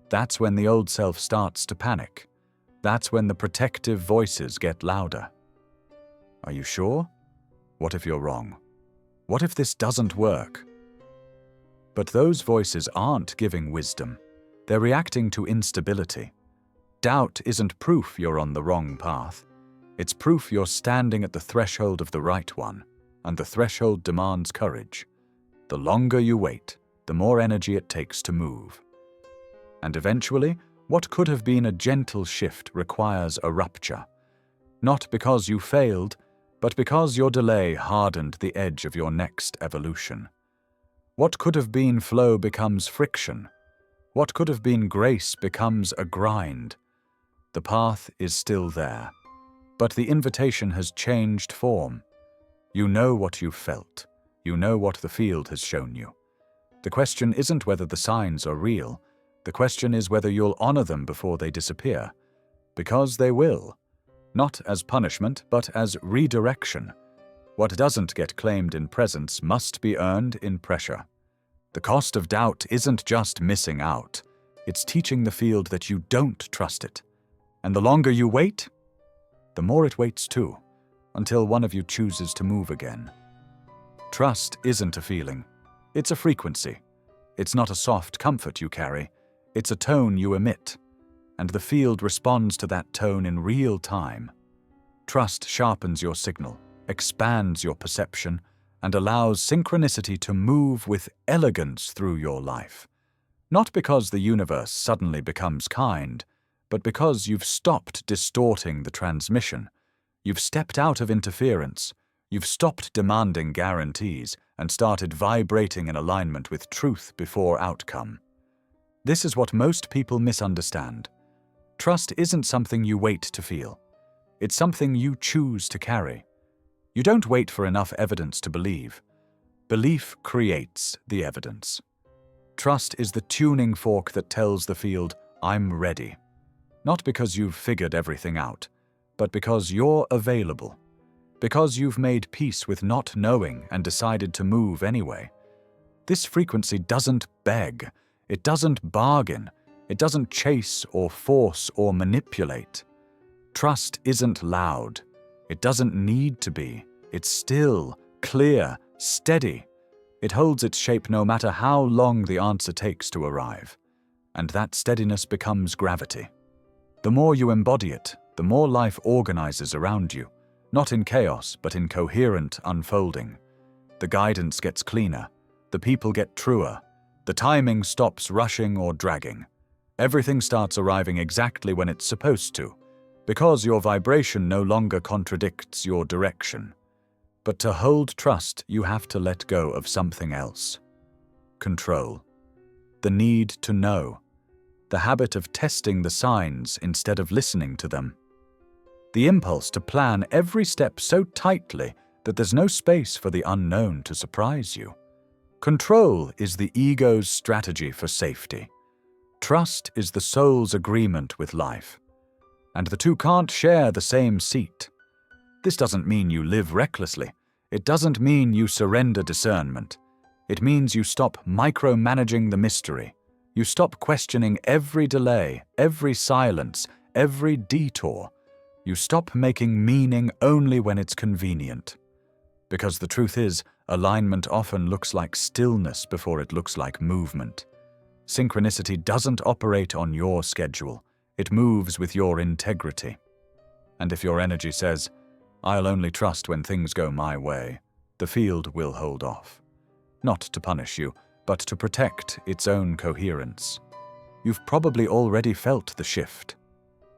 That's when the old self starts to panic. That's when the protective voices get louder. Are you sure? What if you're wrong? What if this doesn't work? But those voices aren't giving wisdom. They're reacting to instability. Doubt isn't proof you're on the wrong path. It's proof you're standing at the threshold of the right one, and the threshold demands courage. The longer you wait, the more energy it takes to move. And eventually, what could have been a gentle shift requires a rupture. Not because you failed, but because your delay hardened the edge of your next evolution. What could have been flow becomes friction. What could have been grace becomes a grind. The path is still there, but the invitation has changed form. You know what you felt. You know what the field has shown you. The question isn't whether the signs are real. The question is whether you'll honor them before they disappear. Because they will. Not as punishment, but as redirection. What doesn't get claimed in presence must be earned in pressure. The cost of doubt isn't just missing out. It's teaching the field that you don't trust it. And the longer you wait, the more it waits too, until one of you chooses to move again. Trust isn't a feeling. It's a frequency. It's not a soft comfort you carry. It's a tone you emit. And the field responds to that tone in real time. Trust sharpens your signal, expands your perception, and allows synchronicity to move with elegance through your life. Not because the universe suddenly becomes kind, but because you've stopped distorting the transmission. You've stepped out of interference. You've stopped demanding guarantees and started vibrating in alignment with truth before outcome. This is what most people misunderstand. Trust isn't something you wait to feel. It's something you choose to carry. You don't wait for enough evidence to believe. Belief creates the evidence. Trust is the tuning fork that tells the field, I'm ready. Not because you've figured everything out, but because you're available. Because you've made peace with not knowing and decided to move anyway. This frequency doesn't beg. It doesn't bargain. It doesn't chase or force or manipulate. Trust isn't loud. It doesn't need to be. It's still, clear, steady. It holds its shape no matter how long the answer takes to arrive. And that steadiness becomes gravity. The more you embody it, the more life organizes around you, not in chaos, but in coherent unfolding. The guidance gets cleaner. The people get truer. The timing stops rushing or dragging. Everything starts arriving exactly when it's supposed to, because your vibration no longer contradicts your direction. But to hold trust, you have to let go of something else. Control. The need to know. The habit of testing the signs instead of listening to them. the impulse to plan every step so tightly that there's no space for the unknown to surprise you. Control is the ego's strategy for safety. Trust is the soul's agreement with life. And the two can't share the same seat. This doesn't mean you live recklessly. It doesn't mean you surrender discernment. It means you stop micromanaging the mystery. You stop questioning every delay, every silence, every detour. You stop making meaning only when it's convenient. Because the truth is, alignment often looks like stillness before it looks like movement. Synchronicity doesn't operate on your schedule. It moves with your integrity. And if your energy says, "I'll only trust when things go my way," the field will hold off. Not to punish you, but to protect its own coherence. You've probably already felt the shift.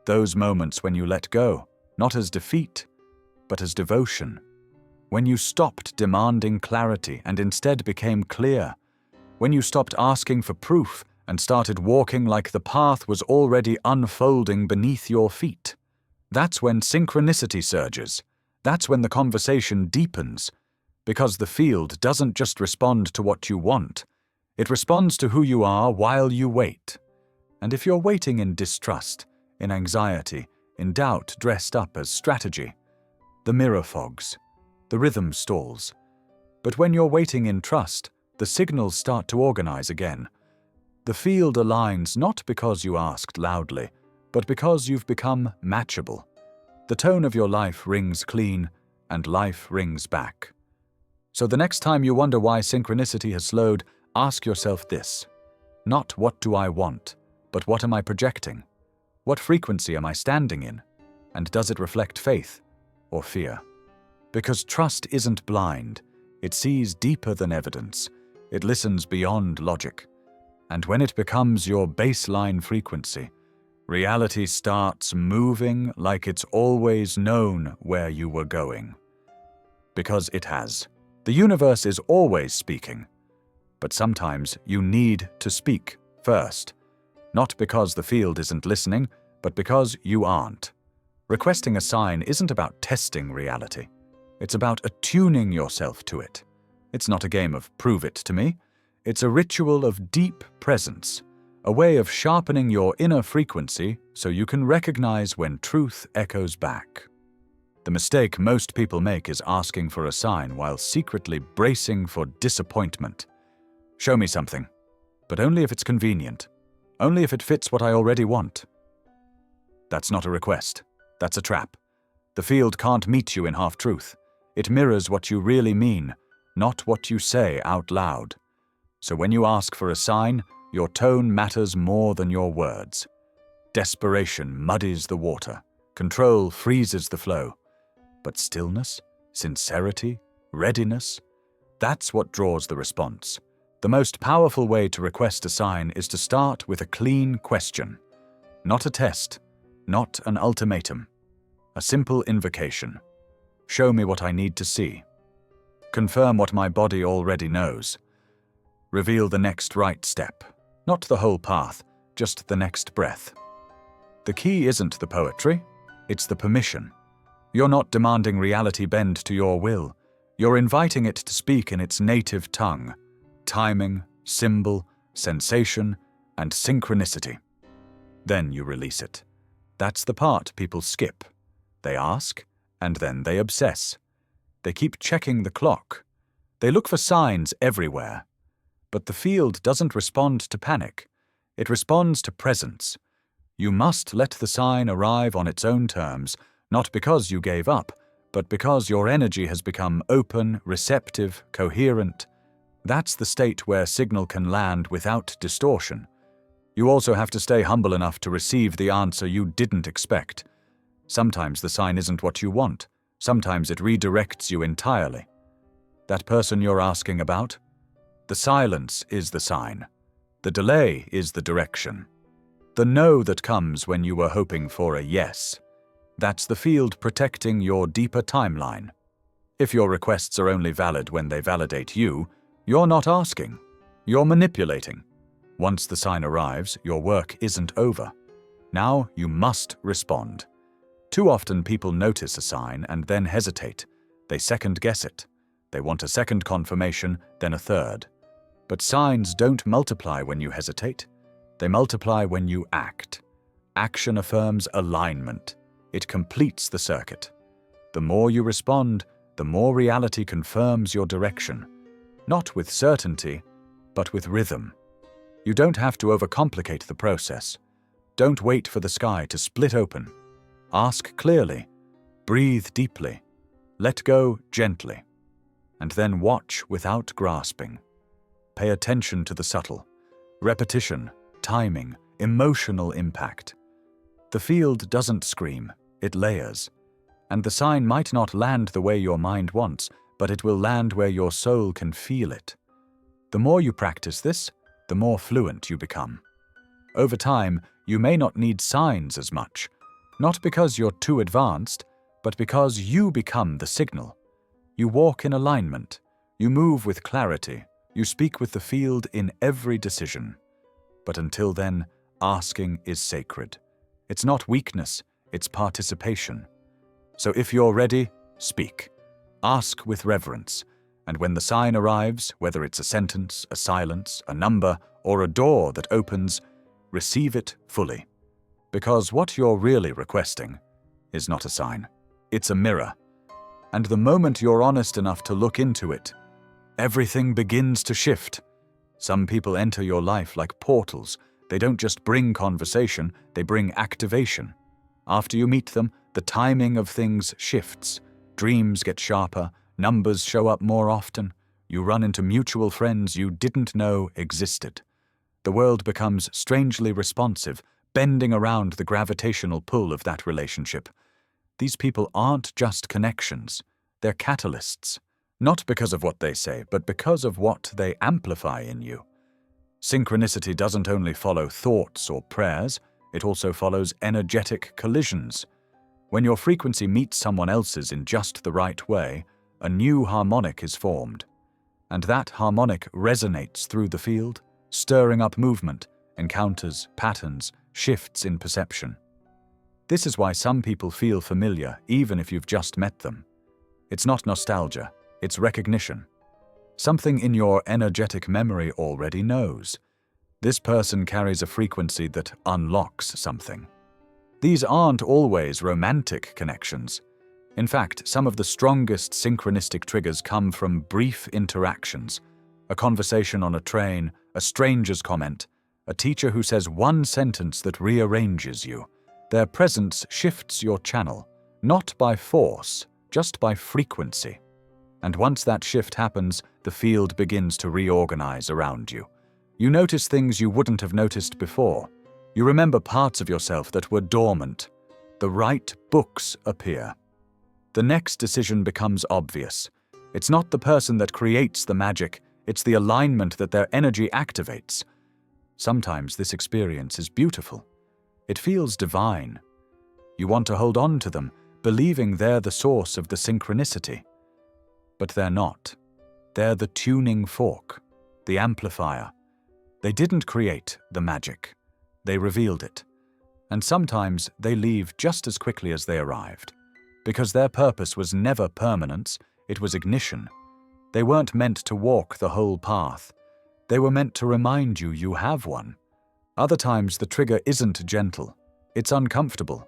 Those moments when you let go, not as defeat, but as devotion. When you stopped demanding clarity and instead became clear. When you stopped asking for proof and started walking like the path was already unfolding beneath your feet. That's when synchronicity surges. That's when the conversation deepens. Because the field doesn't just respond to what you want. It responds to who you are while you wait. And if you're waiting in distrust, in anxiety, in doubt dressed up as strategy, the mirror fogs, the rhythm stalls. But when you're waiting in trust, the signals start to organize again. The field aligns not because you asked loudly, but because you've become matchable. The tone of your life rings clean, and life rings back. So the next time you wonder why synchronicity has slowed, ask yourself this. Not what do I want, but what am I projecting? What frequency am I standing in? And does it reflect faith or fear? Because trust isn't blind. It sees deeper than evidence. It listens beyond logic. And when it becomes your baseline frequency, reality starts moving like it's always known where you were going. Because it has. The universe is always speaking. But sometimes you need to speak first. Not because the field isn't listening, but because you aren't. Requesting a sign isn't about testing reality. It's about attuning yourself to it. It's not a game of prove it to me. It's a ritual of deep presence, a way of sharpening your inner frequency so you can recognize when truth echoes back. The mistake most people make is asking for a sign while secretly bracing for disappointment. Show me something, but only if it's convenient, only if it fits what I already want. That's not a request. That's a trap. The field can't meet you in half-truth. It mirrors what you really mean, not what you say out loud. So when you ask for a sign, your tone matters more than your words. Desperation muddies the water. Control freezes the flow. But stillness, sincerity, readiness, that's what draws the response. The most powerful way to request a sign is to start with a clean question. Not a test, not an ultimatum. A simple invocation. Show me what I need to see. Confirm what my body already knows. Reveal the next right step. Not the whole path, just the next breath. The key isn't the poetry, it's the permission. You're not demanding reality bend to your will. You're inviting it to speak in its native tongue. Timing, symbol, sensation, and synchronicity. Then you release it. That's the part people skip. They ask, and then they obsess. They keep checking the clock. They look for signs everywhere. But the field doesn't respond to panic. It responds to presence. You must let the sign arrive on its own terms, not because you gave up, but because your energy has become open, receptive, coherent. That's the state where signal can land without distortion. You also have to stay humble enough to receive the answer you didn't expect. Sometimes the sign isn't what you want. Sometimes it redirects you entirely. That person you're asking about? The silence is the sign. The delay is the direction. The no that comes when you were hoping for a yes. That's the field protecting your deeper timeline. If your requests are only valid when they validate you, you're not asking. You're manipulating. Once the sign arrives, your work isn't over. Now you must respond. Too often people notice a sign and then hesitate. They second-guess it. They want a second confirmation, then a third. But signs don't multiply when you hesitate. They multiply when you act. Action affirms alignment. It completes the circuit. The more you respond, the more reality confirms your direction. Not with certainty, but with rhythm. You don't have to overcomplicate the process. Don't wait for the sky to split open. Ask clearly. Breathe deeply. Let go gently. And then watch without grasping. Pay attention to the subtle. Repetition, timing, emotional impact. The field doesn't scream, it layers. And the sign might not land the way your mind wants, but it will land where your soul can feel it. The more you practice this, the more fluent you become. Over time, you may not need signs as much, not because you're too advanced, but because you become the signal. You walk in alignment, you move with clarity, you speak with the field in every decision. But until then, asking is sacred. It's not weakness, it's participation. So if you're ready, speak. Ask with reverence, and when the sign arrives, whether it's a sentence, a silence, a number, or a door that opens, receive it fully. Because what you're really requesting is not a sign, it's a mirror. And the moment you're honest enough to look into it, everything begins to shift. Some people enter your life like portals. They don't just bring conversation, they bring activation. After you meet them, the timing of things shifts. Dreams get sharper, numbers show up more often. You run into mutual friends you didn't know existed. The world becomes strangely responsive, bending around the gravitational pull of that relationship. These people aren't just connections, they're catalysts. Not because of what they say, but because of what they amplify in you. Synchronicity doesn't only follow thoughts or prayers, it also follows energetic collisions. When your frequency meets someone else's in just the right way, a new harmonic is formed. And that harmonic resonates through the field, stirring up movement, encounters, patterns, shifts in perception. This is why some people feel familiar even if you've just met them. It's not nostalgia, it's recognition. Something in your energetic memory already knows. This person carries a frequency that unlocks something. These aren't always romantic connections. In fact, some of the strongest synchronistic triggers come from brief interactions. A conversation on a train, a stranger's comment, a teacher who says one sentence that rearranges you. Their presence shifts your channel, not by force, just by frequency. And once that shift happens, the field begins to reorganize around you. You notice things you wouldn't have noticed before. You remember parts of yourself that were dormant. The right books appear. The next decision becomes obvious. It's not the person that creates the magic, it's the alignment that their energy activates. Sometimes this experience is beautiful. It feels divine. You want to hold on to them, believing they're the source of the synchronicity. But they're not. They're the tuning fork, the amplifier. They didn't create the magic. They revealed it. And sometimes they leave just as quickly as they arrived. Because their purpose was never permanence, it was ignition. They weren't meant to walk the whole path. They were meant to remind you you have one. Other times the trigger isn't gentle. It's uncomfortable.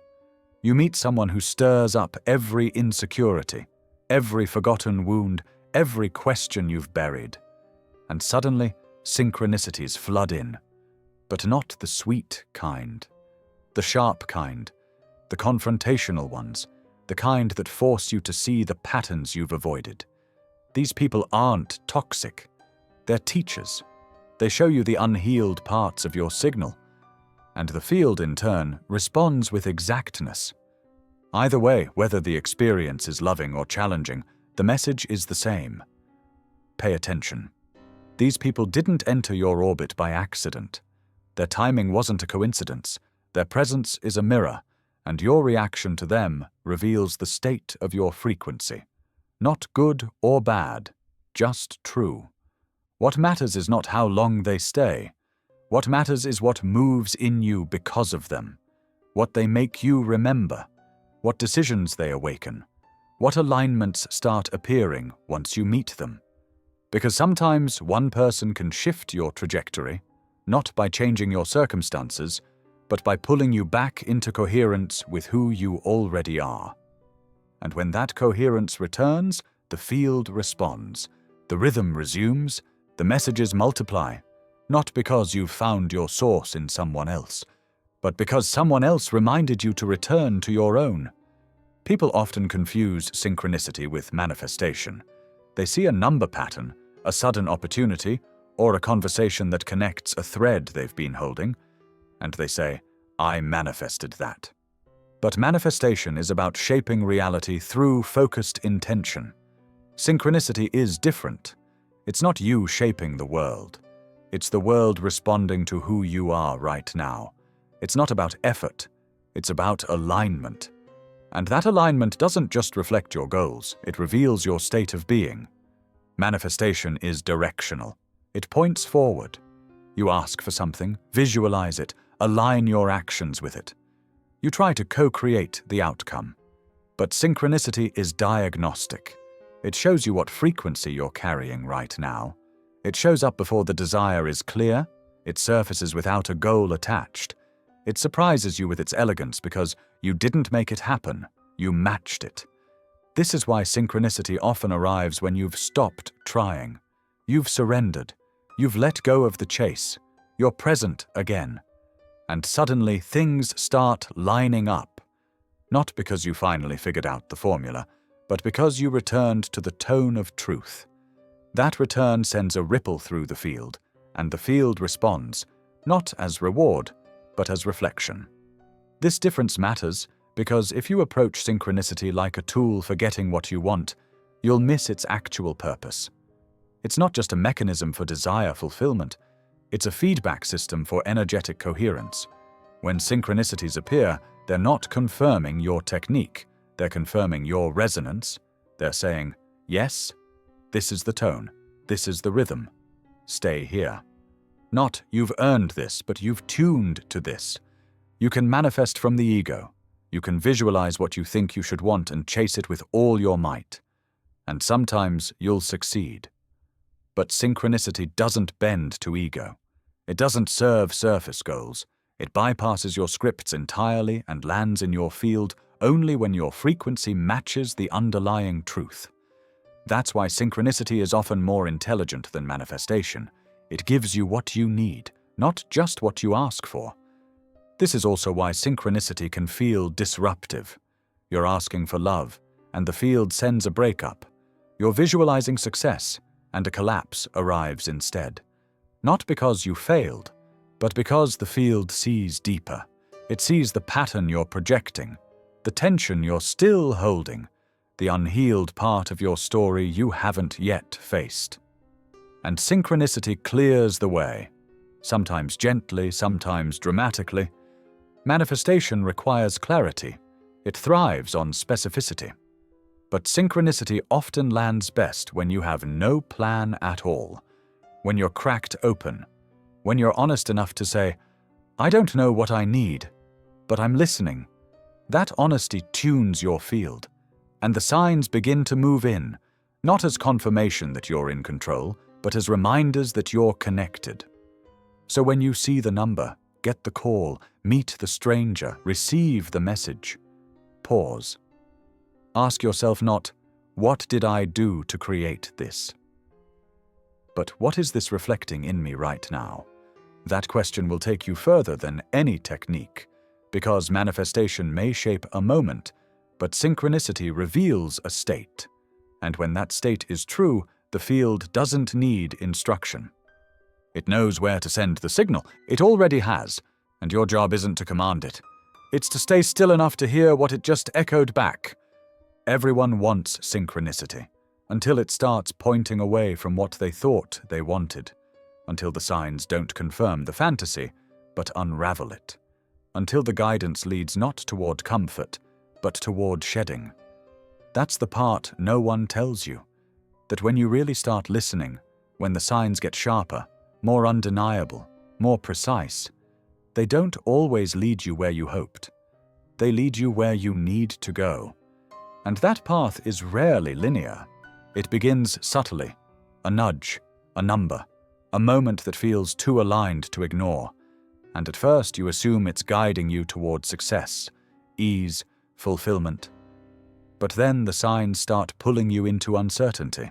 You meet someone who stirs up every insecurity, every forgotten wound, every question you've buried. And suddenly, synchronicities flood in. But not the sweet kind. The sharp kind. The confrontational ones. The kind that force you to see the patterns you've avoided. These people aren't toxic. They're teachers. They show you the unhealed parts of your signal. And the field, in turn, responds with exactness. Either way, whether the experience is loving or challenging, the message is the same. Pay attention. These people didn't enter your orbit by accident. Their timing wasn't a coincidence. Their presence is a mirror, and your reaction to them reveals the state of your frequency. Not good or bad, just true. What matters is not how long they stay. What matters is what moves in you because of them, what they make you remember. what decisions they awaken, what alignments start appearing once you meet them. Because sometimes one person can shift your trajectory, not by changing your circumstances, but by pulling you back into coherence with who you already are. And when that coherence returns, the field responds, the rhythm resumes, the messages multiply, not because you've found your source in someone else, but because someone else reminded you to return to your own. People often confuse synchronicity with manifestation. They see a number pattern, a sudden opportunity, or a conversation that connects a thread they've been holding, and they say, "I manifested that." But manifestation is about shaping reality through focused intention. Synchronicity is different. It's not you shaping the world. It's the world responding to who you are right now. It's not about effort. It's about alignment. And that alignment doesn't just reflect your goals, it reveals your state of being. Manifestation is directional. It points forward. You ask for something, visualize it, align your actions with it. You try to co-create the outcome. But synchronicity is diagnostic. It shows you what frequency you're carrying right now. It shows up before the desire is clear. It surfaces without a goal attached. It surprises you with its elegance because you didn't make it happen. You matched it. This is why synchronicity often arrives when you've stopped trying. You've surrendered. You've let go of the chase. You're present again. And suddenly things start lining up. Not because you finally figured out the formula, but because you returned to the tone of truth. That return sends a ripple through the field, and the field responds, not as reward, but as reflection. This difference matters because if you approach synchronicity like a tool for getting what you want, you'll miss its actual purpose. It's not just a mechanism for desire fulfillment, it's a feedback system for energetic coherence. When synchronicities appear, they're not confirming your technique, they're confirming your resonance. They're saying, yes, this is the tone, this is the rhythm, stay here. Not, you've earned this, but you've tuned to this. You can manifest from the ego. You can visualize what you think you should want and chase it with all your might. And sometimes you'll succeed. But synchronicity doesn't bend to ego. It doesn't serve surface goals. It bypasses your scripts entirely and lands in your field only when your frequency matches the underlying truth. That's why synchronicity is often more intelligent than manifestation. It gives you what you need, not just what you ask for. This is also why synchronicity can feel disruptive. You're asking for love, and the field sends a breakup. You're visualizing success, and a collapse arrives instead. Not because you failed, but because the field sees deeper. It sees the pattern you're projecting, the tension you're still holding, the unhealed part of your story you haven't yet faced. And synchronicity clears the way, sometimes gently, sometimes dramatically. Manifestation requires clarity. It thrives on specificity. But synchronicity often lands best when you have no plan at all, when you're cracked open, when you're honest enough to say, I don't know what I need, but I'm listening. That honesty tunes your field, and the signs begin to move in, not as confirmation that you're in control, but as reminders that you're connected. So when you see the number, get the call, meet the stranger, receive the message, pause. Ask yourself not, what did I do to create this? But what is this reflecting in me right now? That question will take you further than any technique, because manifestation may shape a moment, but synchronicity reveals a state. And when that state is true, the field doesn't need instruction. It knows where to send the signal. It already has, and your job isn't to command it. It's to stay still enough to hear what it just echoed back. Everyone wants synchronicity, until it starts pointing away from what they thought they wanted, until the signs don't confirm the fantasy, but unravel it, until the guidance leads not toward comfort, but toward shedding. That's the part no one tells you, that when you really start listening, when the signs get sharper, more undeniable, more precise, they don't always lead you where you hoped. they lead you where you need to go. And that path is rarely linear. It begins subtly, a nudge, a number, a moment that feels too aligned to ignore. And at first you assume it's guiding you toward success, ease, fulfillment. But then the signs start pulling you into uncertainty,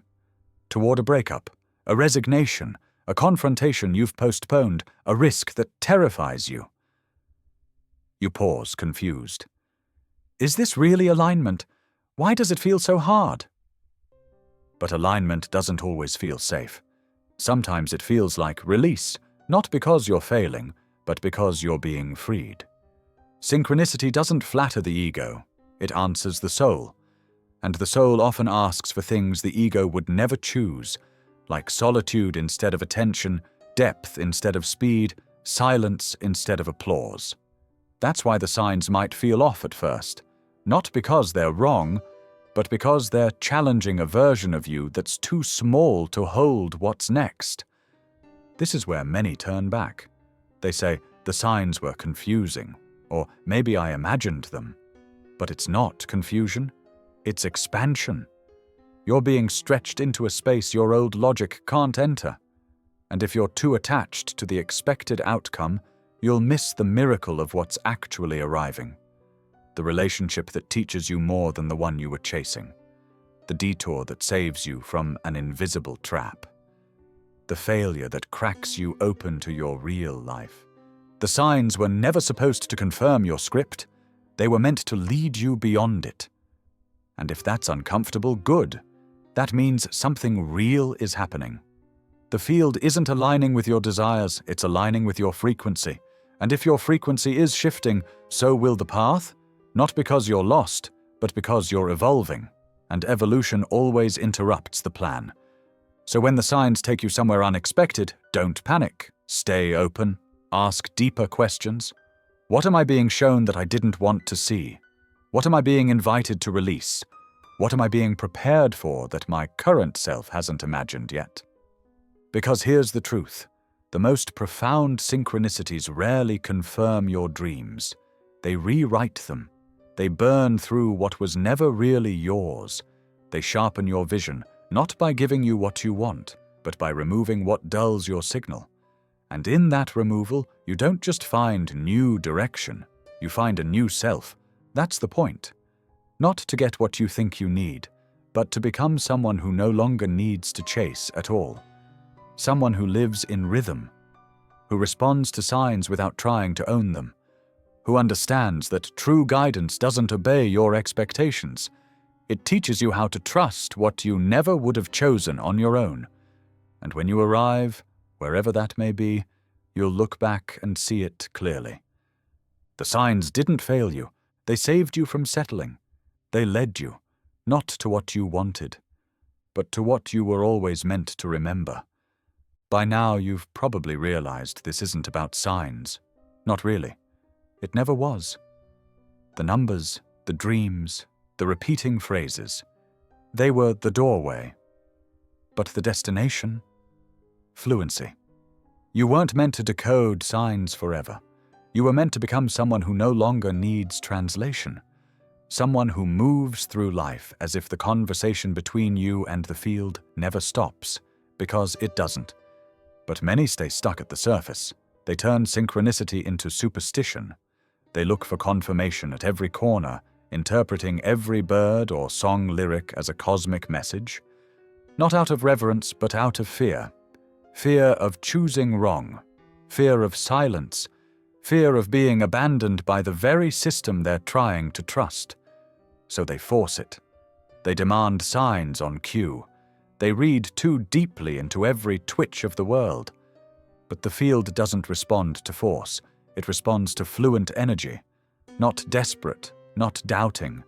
toward a breakup, a resignation, a confrontation you've postponed, a risk that terrifies you. You pause, confused. Is this really alignment? Why does it feel so hard? But alignment doesn't always feel safe. Sometimes it feels like release, not because you're failing, but because you're being freed. Synchronicity doesn't flatter the ego, it answers the soul. And the soul often asks for things the ego would never choose, like solitude instead of attention, depth instead of speed, silence instead of applause. That's why the signs might feel off at first, not because they're wrong, but because they're challenging a version of you that's too small to hold what's next. This is where many turn back. They say, the signs were confusing, or maybe I imagined them. But it's not confusion, it's expansion. You're being stretched into a space your old logic can't enter. And if you're too attached to the expected outcome, you'll miss the miracle of what's actually arriving. The relationship that teaches you more than the one you were chasing. The detour that saves you from an invisible trap. The failure that cracks you open to your real life. The signs were never supposed to confirm your script. They were meant to lead you beyond it. And if that's uncomfortable, good. That means something real is happening. The field isn't aligning with your desires, it's aligning with your frequency. And if your frequency is shifting, so will the path. Not because you're lost, but because you're evolving, and evolution always interrupts the plan. So when the signs take you somewhere unexpected, don't panic. Stay open. Ask deeper questions. What am I being shown that I didn't want to see? What am I being invited to release? What am I being prepared for that my current self hasn't imagined yet? Because here's the truth. The most profound synchronicities rarely confirm your dreams. They rewrite them. They burn through what was never really yours. They sharpen your vision, not by giving you what you want, but by removing what dulls your signal. And in that removal, you don't just find new direction, you find a new self. That's the point. Not to get what you think you need, but to become someone who no longer needs to chase at all. Someone who lives in rhythm, who responds to signs without trying to own them, who understands that true guidance doesn't obey your expectations. It teaches you how to trust what you never would have chosen on your own. And when you arrive, wherever that may be, you'll look back and see it clearly. The signs didn't fail you. They saved you from settling. They led you, not to what you wanted, but to what you were always meant to remember. By now, you've probably realized this isn't about signs. Not really. It never was. The numbers, the dreams, the repeating phrases, they were the doorway. But the destination? Fluency. You weren't meant to decode signs forever. You were meant to become someone who no longer needs translation. Someone who moves through life as if the conversation between you and the field never stops, because it doesn't. But many stay stuck at the surface. They turn synchronicity into superstition. They look for confirmation at every corner, interpreting every bird or song lyric as a cosmic message. Not out of reverence, but out of fear. Fear of choosing wrong. Fear of silence. Fear of being abandoned by the very system they're trying to trust. So they force it. They demand signs on cue. They read too deeply into every twitch of the world. But the field doesn't respond to force. It responds to fluent energy. Not desperate, not doubting,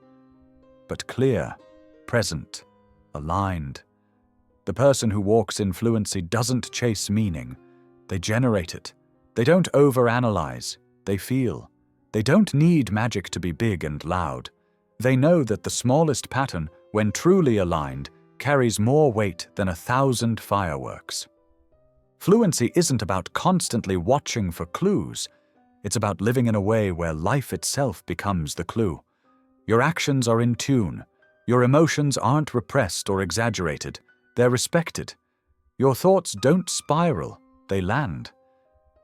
but clear, present, aligned. The person who walks in fluency doesn't chase meaning. They generate it. They don't overanalyze. They feel. They don't need magic to be big and loud. They know that the smallest pattern, when truly aligned, carries more weight than 1,000 fireworks. Fluency isn't about constantly watching for clues. It's about living in a way where life itself becomes the clue. Your actions are in tune. Your emotions aren't repressed or exaggerated. They're respected. Your thoughts don't spiral, they land.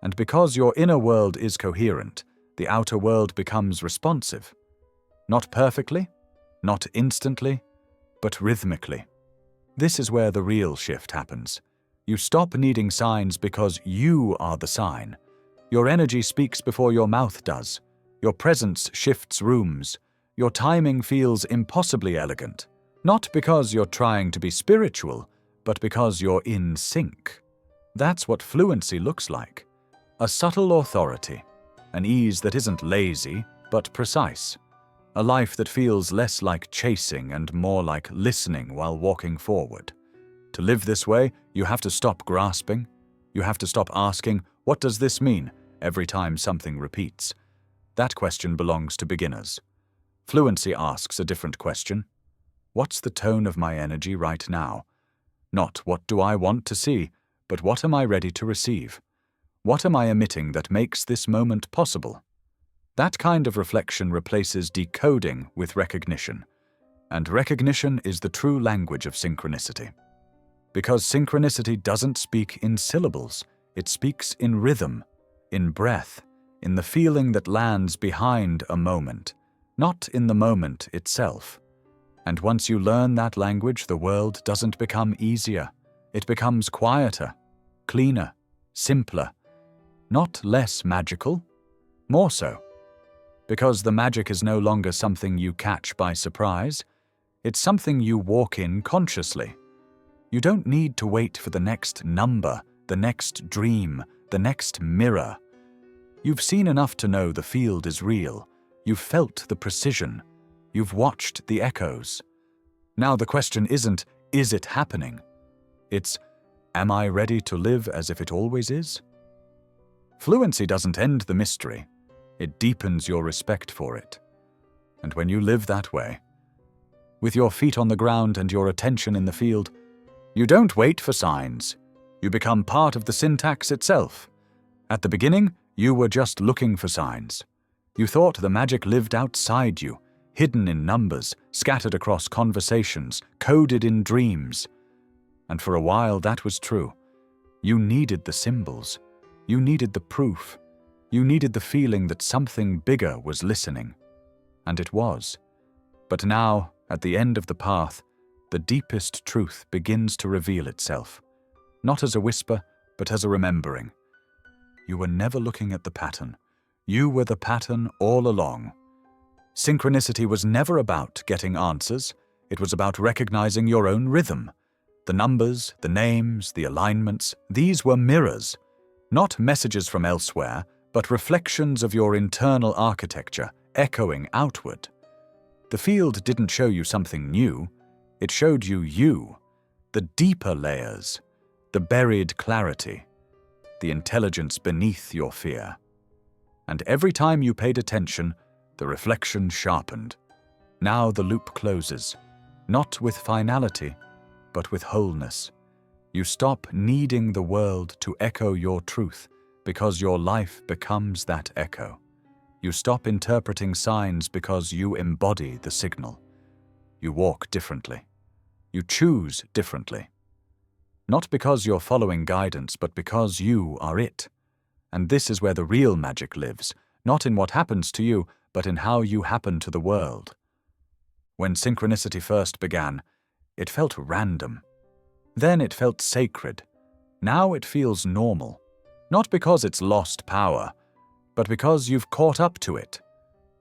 And because your inner world is coherent, the outer world becomes responsive. Not perfectly, not instantly, but rhythmically. This is where the real shift happens. You stop needing signs because you are the sign. Your energy speaks before your mouth does. Your presence shifts rooms. Your timing feels impossibly elegant. Not because you're trying to be spiritual, but because you're in sync. That's what fluency looks like. A subtle authority. An ease that isn't lazy, but precise. A life that feels less like chasing and more like listening while walking forward. To live this way, you have to stop grasping. You have to stop asking, "What does this mean?" every time something repeats. That question belongs to beginners. Fluency asks a different question. What's the tone of my energy right now? Not what do I want to see, but what am I ready to receive? What am I emitting that makes this moment possible? That kind of reflection replaces decoding with recognition. And recognition is the true language of synchronicity. Because synchronicity doesn't speak in syllables, it speaks in rhythm, in breath, in the feeling that lands behind a moment, not in the moment itself. And once you learn that language, the world doesn't become easier. It becomes quieter, cleaner, simpler. Not less magical, more so. Because the magic is no longer something you catch by surprise. It's something you walk in consciously. You don't need to wait for the next number, the next dream, the next mirror. You've seen enough to know the field is real. You've felt the precision. You've watched the echoes. Now the question isn't, is it happening? It's, am I ready to live as if it always is? Fluency doesn't end the mystery. It deepens your respect for it. And when you live that way, with your feet on the ground and your attention in the field, you don't wait for signs. You become part of the syntax itself. At the beginning, you were just looking for signs. You thought the magic lived outside you, hidden in numbers, scattered across conversations, coded in dreams. And for a while that was true. You needed the symbols. You needed the proof. You needed the feeling that something bigger was listening. And it was. But now, at the end of the path, the deepest truth begins to reveal itself. Not as a whisper, but as a remembering. You were never looking at the pattern. You were the pattern all along. Synchronicity was never about getting answers. It was about recognizing your own rhythm. The numbers, the names, the alignments, these were mirrors. Not messages from elsewhere, but reflections of your internal architecture, echoing outward. The field didn't show you something new. It showed you, the deeper layers, the buried clarity, the intelligence beneath your fear. And every time you paid attention, the reflection sharpened. Now the loop closes, not with finality, but with wholeness. You stop needing the world to echo your truth because your life becomes that echo. You stop interpreting signs because you embody the signal. You walk differently. You choose differently. Not because you're following guidance, but because you are it. And this is where the real magic lives, not in what happens to you, but in how you happen to the world. When synchronicity first began, it felt random. Then it felt sacred. Now it feels normal. Not because it's lost power, but because you've caught up to it.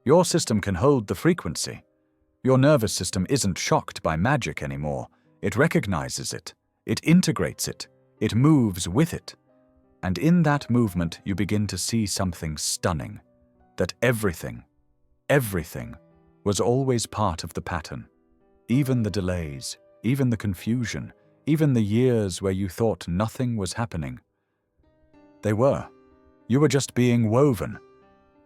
Your system can hold the frequency. Your nervous system isn't shocked by magic anymore. It recognizes it. It integrates it. It moves with it. And in that movement, you begin to see something stunning. That everything was always part of the pattern. Even the delays, even the confusion, even the years where you thought nothing was happening. They were. You were just being woven.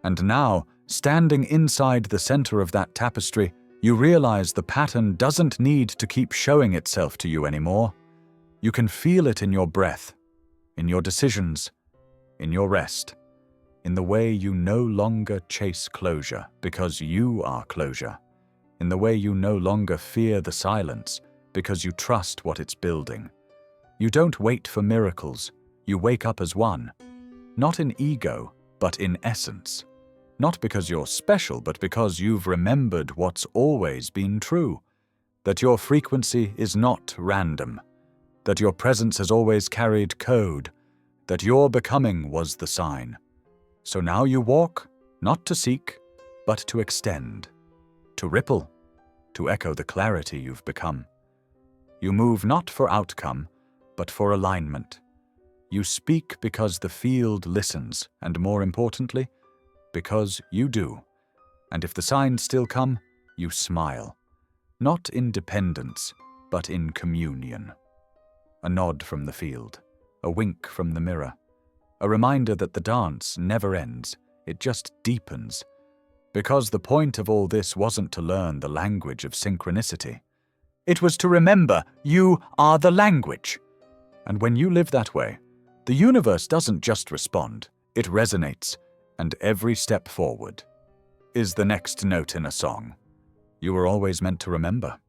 And now, standing inside the center of that tapestry, you realize the pattern doesn't need to keep showing itself to you anymore. You can feel it in your breath, in your decisions, in your rest. in the way you no longer chase closure because you are closure, in the way you no longer fear the silence because you trust what it's building. You don't wait for miracles, you wake up as one, not in ego, but in essence. Not because you're special, but because you've remembered what's always been true, that your frequency is not random, that your presence has always carried code, that your becoming was the sign. So now you walk, not to seek, but to extend, to ripple, to echo the clarity you've become. You move not for outcome, but for alignment. You speak because the field listens, and more importantly, because you do. And if the signs still come, you smile. Not in dependence, but in communion. A nod from the field, a wink from the mirror, a reminder that the dance never ends, it just deepens. Because the point of all this wasn't to learn the language of synchronicity. It was to remember you are the language. And when you live that way, the universe doesn't just respond, it resonates, and every step forward is the next note in a song you were always meant to remember.